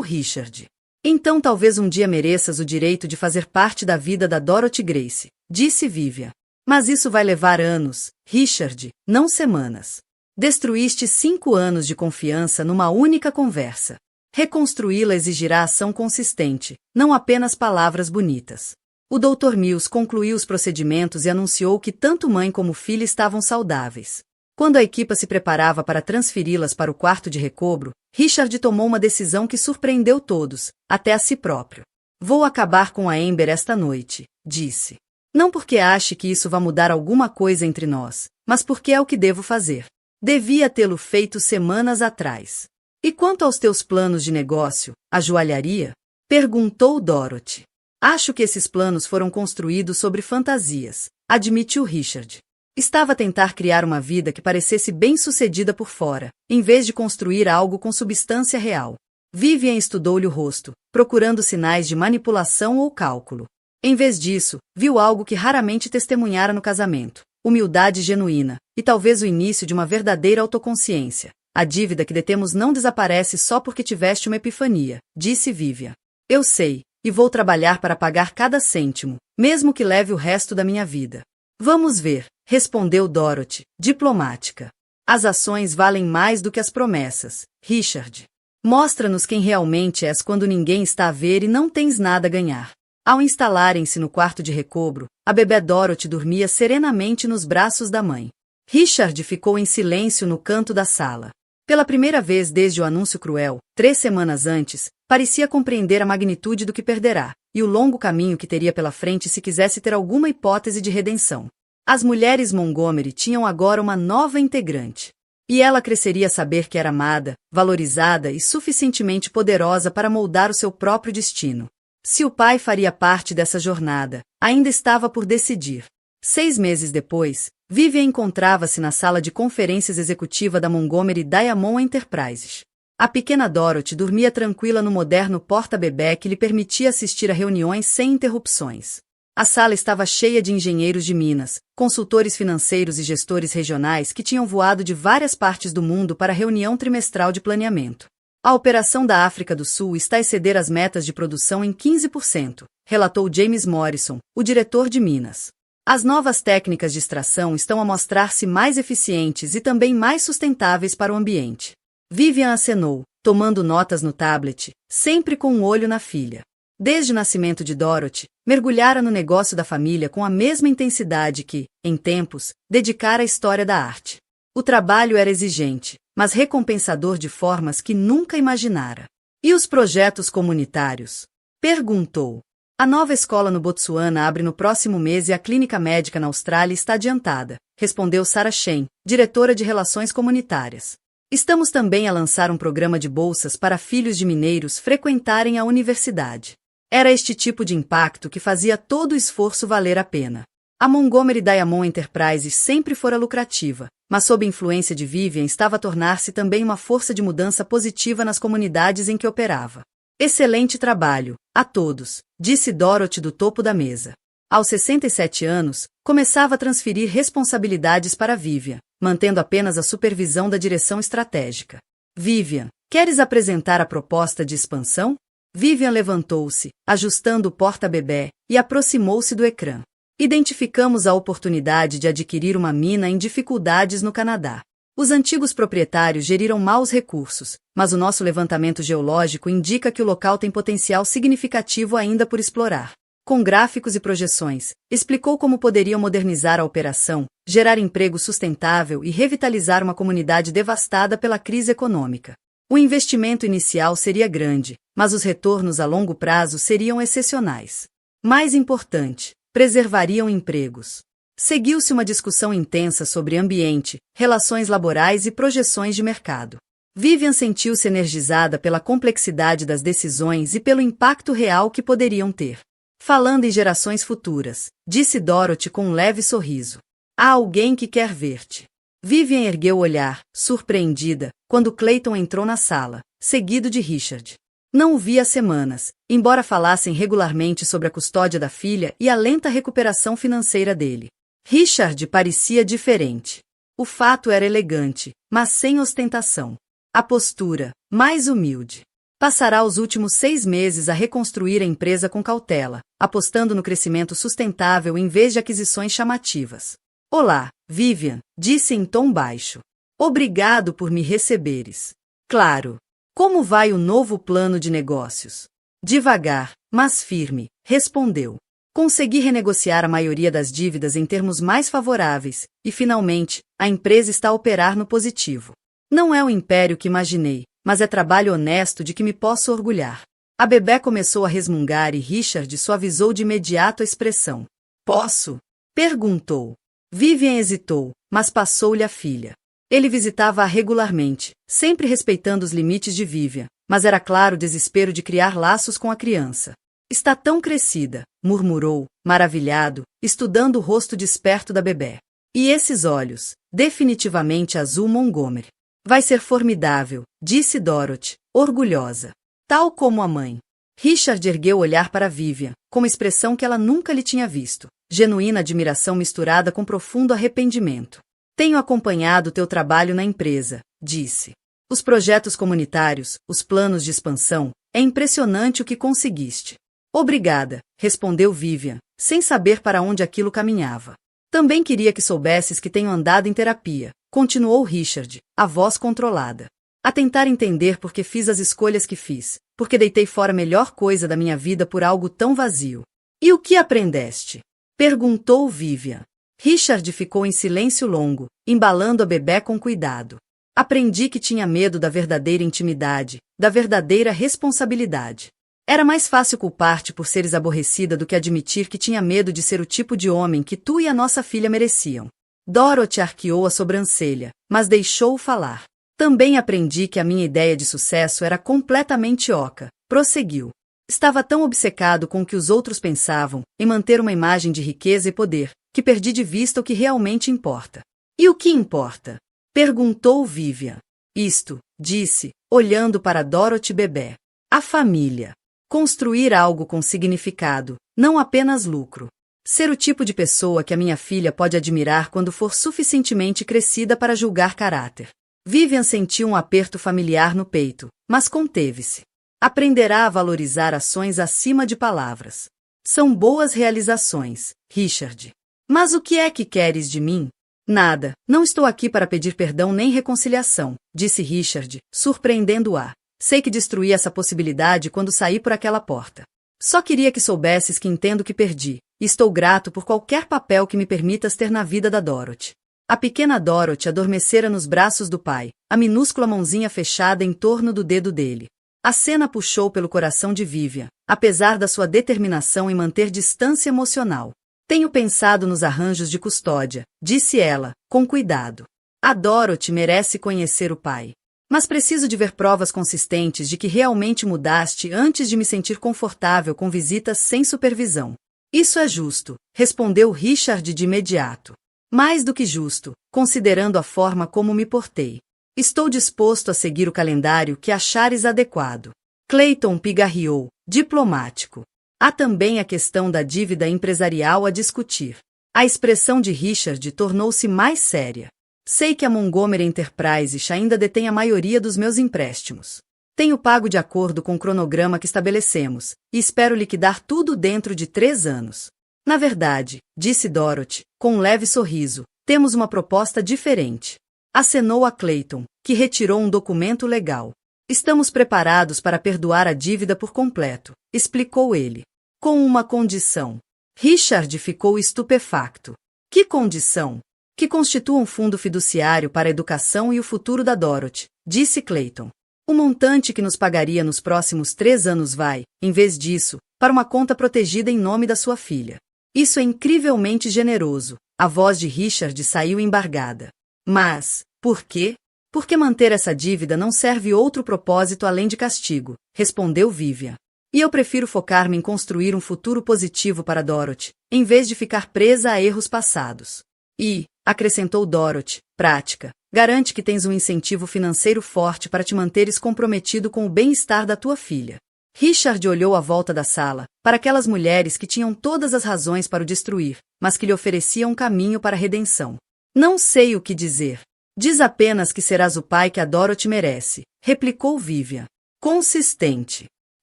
Richard. Então talvez um dia mereças o direito de fazer parte da vida da Dorothy Grace, disse Vivian. Mas isso vai levar anos, Richard, não semanas. Destruíste 5 anos de confiança numa única conversa. Reconstruí-la exigirá ação consistente, não apenas palavras bonitas. O Dr. Mills concluiu os procedimentos e anunciou que tanto mãe como filha estavam saudáveis. Quando a equipa se preparava para transferi-las para o quarto de recobro, Richard tomou uma decisão que surpreendeu todos, até a si próprio. Vou acabar com a Amber esta noite, disse. Não porque ache que isso vá mudar alguma coisa entre nós, mas porque é o que devo fazer. Devia tê-lo feito semanas atrás. E quanto aos teus planos de negócio, a joalharia? Perguntou Dorothy. Acho que esses planos foram construídos sobre fantasias, admitiu Richard. Estava a tentar criar uma vida que parecesse bem-sucedida por fora, em vez de construir algo com substância real. Vivian estudou-lhe o rosto, procurando sinais de manipulação ou cálculo. Em vez disso, viu algo que raramente testemunhara no casamento. Humildade genuína, e talvez o início de uma verdadeira autoconsciência. A dívida que detemos não desaparece só porque tiveste uma epifania, disse Vivian. Eu sei, e vou trabalhar para pagar cada cêntimo, mesmo que leve o resto da minha vida. Vamos ver, respondeu Dorothy, diplomática. As ações valem mais do que as promessas, Richard. Mostra-nos quem realmente és quando ninguém está a ver e não tens nada a ganhar. Ao instalarem-se no quarto de recobro, a bebê Dorothy dormia serenamente nos braços da mãe. Richard ficou em silêncio no canto da sala. Pela primeira vez desde o anúncio cruel, 3 semanas antes, parecia compreender a magnitude do que perderá, e o longo caminho que teria pela frente se quisesse ter alguma hipótese de redenção. As mulheres Montgomery tinham agora uma nova integrante. E ela cresceria a saber que era amada, valorizada e suficientemente poderosa para moldar o seu próprio destino. Se o pai faria parte dessa jornada, ainda estava por decidir. 6 meses depois, Vivian encontrava-se na sala de conferências executiva da Montgomery Diamond Enterprises. A pequena Dorothy dormia tranquila no moderno porta-bebê que lhe permitia assistir a reuniões sem interrupções. A sala estava cheia de engenheiros de Minas, consultores financeiros e gestores regionais que tinham voado de várias partes do mundo para a reunião trimestral de planeamento. A operação da África do Sul está a exceder as metas de produção em 15%, relatou James Morrison, o diretor de Minas. As novas técnicas de extração estão a mostrar-se mais eficientes e também mais sustentáveis para o ambiente. Vivian acenou, tomando notas no tablet, sempre com um olho na filha. Desde o nascimento de Dorothy, mergulhara no negócio da família com a mesma intensidade que, em tempos, dedicara à história da arte. O trabalho era exigente, mas recompensador de formas que nunca imaginara. E os projetos comunitários? Perguntou. A nova escola no Botsuana abre no próximo mês e a clínica médica na Austrália está adiantada, respondeu Sarah Shen, diretora de Relações Comunitárias. Estamos também a lançar um programa de bolsas para filhos de mineiros frequentarem a universidade. Era este tipo de impacto que fazia todo o esforço valer a pena. A Montgomery Diamond Enterprises sempre fora lucrativa, mas sob influência de Vivian estava a tornar-se também uma força de mudança positiva nas comunidades em que operava. Excelente trabalho, a todos, disse Dorothy do topo da mesa. Aos 67 anos, começava a transferir responsabilidades para Vivian, mantendo apenas a supervisão da direção estratégica. Vivian, queres apresentar a proposta de expansão? Vivian levantou-se, ajustando o porta-bebê, e aproximou-se do ecrã. Identificamos a oportunidade de adquirir uma mina em dificuldades no Canadá. Os antigos proprietários geriram maus recursos, mas o nosso levantamento geológico indica que o local tem potencial significativo ainda por explorar. Com gráficos e projeções, explicou como poderiam modernizar a operação, gerar emprego sustentável e revitalizar uma comunidade devastada pela crise econômica. O investimento inicial seria grande, mas os retornos a longo prazo seriam excepcionais. Mais importante, preservariam empregos. Seguiu-se uma discussão intensa sobre ambiente, relações laborais e projeções de mercado. Vivian sentiu-se energizada pela complexidade das decisões e pelo impacto real que poderiam ter. Falando em gerações futuras, disse Dorothy com um leve sorriso. Há alguém que quer ver-te. Vivian ergueu o olhar, surpreendida, quando Clayton entrou na sala, seguido de Richard. Não o via há semanas, embora falassem regularmente sobre a custódia da filha e a lenta recuperação financeira dele. Richard parecia diferente. O fato era elegante, mas sem ostentação. A postura, mais humilde. Passará os últimos 6 meses a reconstruir a empresa com cautela, apostando no crescimento sustentável em vez de aquisições chamativas. Olá, Vivian, disse em tom baixo. Obrigado por me receberes. Claro. Como vai o novo plano de negócios? Devagar, mas firme, respondeu. Consegui renegociar a maioria das dívidas em termos mais favoráveis, e finalmente, a empresa está a operar no positivo. Não é o império que imaginei, mas é trabalho honesto de que me posso orgulhar. A bebê começou a resmungar e Richard suavizou de imediato a expressão. Posso? Perguntou. Vivian hesitou, mas passou-lhe a filha. Ele visitava-a regularmente, sempre respeitando os limites de Vivian, mas era claro o desespero de criar laços com a criança. Está tão crescida, murmurou, maravilhado, estudando o rosto desperto da bebê. E esses olhos, definitivamente azul Montgomery. Vai ser formidável, disse Dorothy, orgulhosa. Tal como a mãe. Richard ergueu o olhar para Vivian, com uma expressão que ela nunca lhe tinha visto, genuína admiração misturada com profundo arrependimento. Tenho acompanhado teu trabalho na empresa, disse. Os projetos comunitários, os planos de expansão, é impressionante o que conseguiste. Obrigada, respondeu Vivian, sem saber para onde aquilo caminhava. Também queria que soubesses que tenho andado em terapia, continuou Richard, a voz controlada. A tentar entender por que fiz as escolhas que fiz, porque deitei fora a melhor coisa da minha vida por algo tão vazio. E o que aprendeste? Perguntou Vivian. Richard ficou em silêncio longo, embalando a bebê com cuidado. Aprendi que tinha medo da verdadeira intimidade, da verdadeira responsabilidade. Era mais fácil culpar-te por seres aborrecida do que admitir que tinha medo de ser o tipo de homem que tu e a nossa filha mereciam. Dorothy arqueou a sobrancelha, mas deixou-o falar. Também aprendi que a minha ideia de sucesso era completamente oca, prosseguiu. Estava tão obcecado com o que os outros pensavam, em manter uma imagem de riqueza e poder, que perdi de vista o que realmente importa. E o que importa? Perguntou Vivian. Isto, disse, olhando para Dorothy bebê. A família. Construir algo com significado, não apenas lucro. Ser o tipo de pessoa que a minha filha pode admirar quando for suficientemente crescida para julgar caráter. Vivian sentiu um aperto familiar no peito, mas conteve-se. Aprenderá a valorizar ações acima de palavras. São boas realizações, Richard. Mas o que é que queres de mim? Nada, não estou aqui para pedir perdão nem reconciliação, disse Richard, surpreendendo-a. Sei que destruí essa possibilidade quando saí por aquela porta. Só queria que soubesses que entendo que perdi, e estou grato por qualquer papel que me permitas ter na vida da Dorothy. A pequena Dorothy adormecera nos braços do pai, a minúscula mãozinha fechada em torno do dedo dele. A cena puxou pelo coração de Vivian, apesar da sua determinação em manter distância emocional. Tenho pensado nos arranjos de custódia, disse ela, com cuidado. A Dorothy merece conhecer o pai. Mas preciso de ver provas consistentes de que realmente mudaste antes de me sentir confortável com visitas sem supervisão. Isso é justo, respondeu Richard de imediato. Mais do que justo, considerando a forma como me portei. Estou disposto a seguir o calendário que achares adequado. Clayton pigarreou, diplomático. Há também a questão da dívida empresarial a discutir. A expressão de Richard tornou-se mais séria. Sei que a Montgomery Enterprises ainda detém a maioria dos meus empréstimos. Tenho pago de acordo com o cronograma que estabelecemos, e espero liquidar tudo dentro de 3 anos. Na verdade, disse Dorothy, com um leve sorriso, temos uma proposta diferente. Acenou a Clayton, que retirou um documento legal. Estamos preparados para perdoar a dívida por completo, explicou ele. Com uma condição. Richard ficou estupefacto. Que condição? Que constitua um fundo fiduciário para a educação e o futuro da Dorothy, disse Clayton. O montante que nos pagaria nos próximos 3 anos vai, em vez disso, para uma conta protegida em nome da sua filha. Isso é incrivelmente generoso. A voz de Richard saiu embargada. Mas, por quê? Porque manter essa dívida não serve outro propósito além de castigo, respondeu Vivian. E eu prefiro focar-me em construir um futuro positivo para Dorothy, em vez de ficar presa a erros passados. E, acrescentou Dorothy, prática, garante que tens um incentivo financeiro forte para te manteres comprometido com o bem-estar da tua filha. Richard olhou à volta da sala, para aquelas mulheres que tinham todas as razões para o destruir, mas que lhe ofereciam um caminho para a redenção. Não sei o que dizer. Diz apenas que serás o pai que a Dorothy merece, replicou Vivian. Consistente.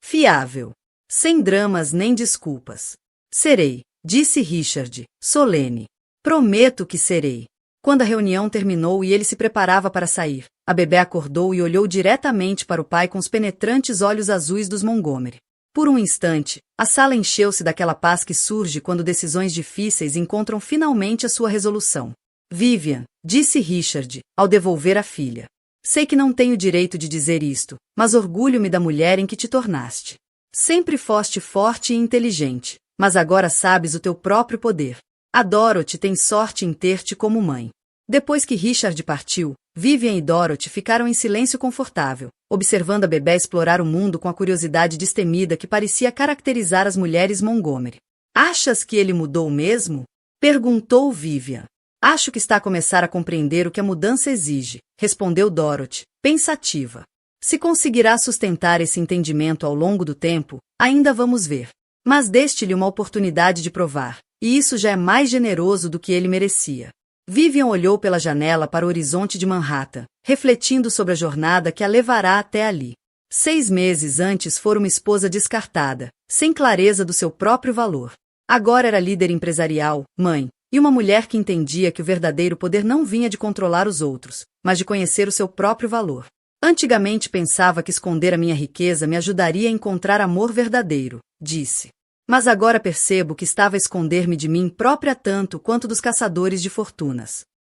Fiável. Sem dramas nem desculpas. Serei, disse Richard, solene. Prometo que serei. Quando a reunião terminou e ele se preparava para sair, a bebê acordou e olhou diretamente para o pai com os penetrantes olhos azuis dos Montgomery. Por um instante, a sala encheu-se daquela paz que surge quando decisões difíceis encontram finalmente a sua resolução. Vivian, disse Richard, ao devolver a filha. Sei que não tenho direito de dizer isto, mas orgulho-me da mulher em que te tornaste. Sempre foste forte e inteligente, mas agora sabes o teu próprio poder. A Dorothy tem sorte em ter-te como mãe. Depois que Richard partiu, Vivian e Dorothy ficaram em silêncio confortável, observando a bebê explorar o mundo com a curiosidade destemida que parecia caracterizar as mulheres Montgomery. Achas que ele mudou mesmo? Perguntou Vivian. Acho que está a começar a compreender o que a mudança exige, respondeu Dorothy, pensativa. Se conseguirá sustentar esse entendimento ao longo do tempo, ainda vamos ver. Mas deste-lhe uma oportunidade de provar, e isso já é mais generoso do que ele merecia. Vivian olhou pela janela para o horizonte de Manhattan, refletindo sobre a jornada que a levará até ali. 6 meses antes fora uma esposa descartada, sem clareza do seu próprio valor. Agora era líder empresarial, mãe, e uma mulher que entendia que o verdadeiro poder não vinha de controlar os outros, mas de conhecer o seu próprio valor. Antigamente pensava que esconder a minha riqueza me ajudaria a encontrar amor verdadeiro, disse. Mas agora percebo que estava a esconder-me de mim própria tanto quanto dos caçadores de fortunas.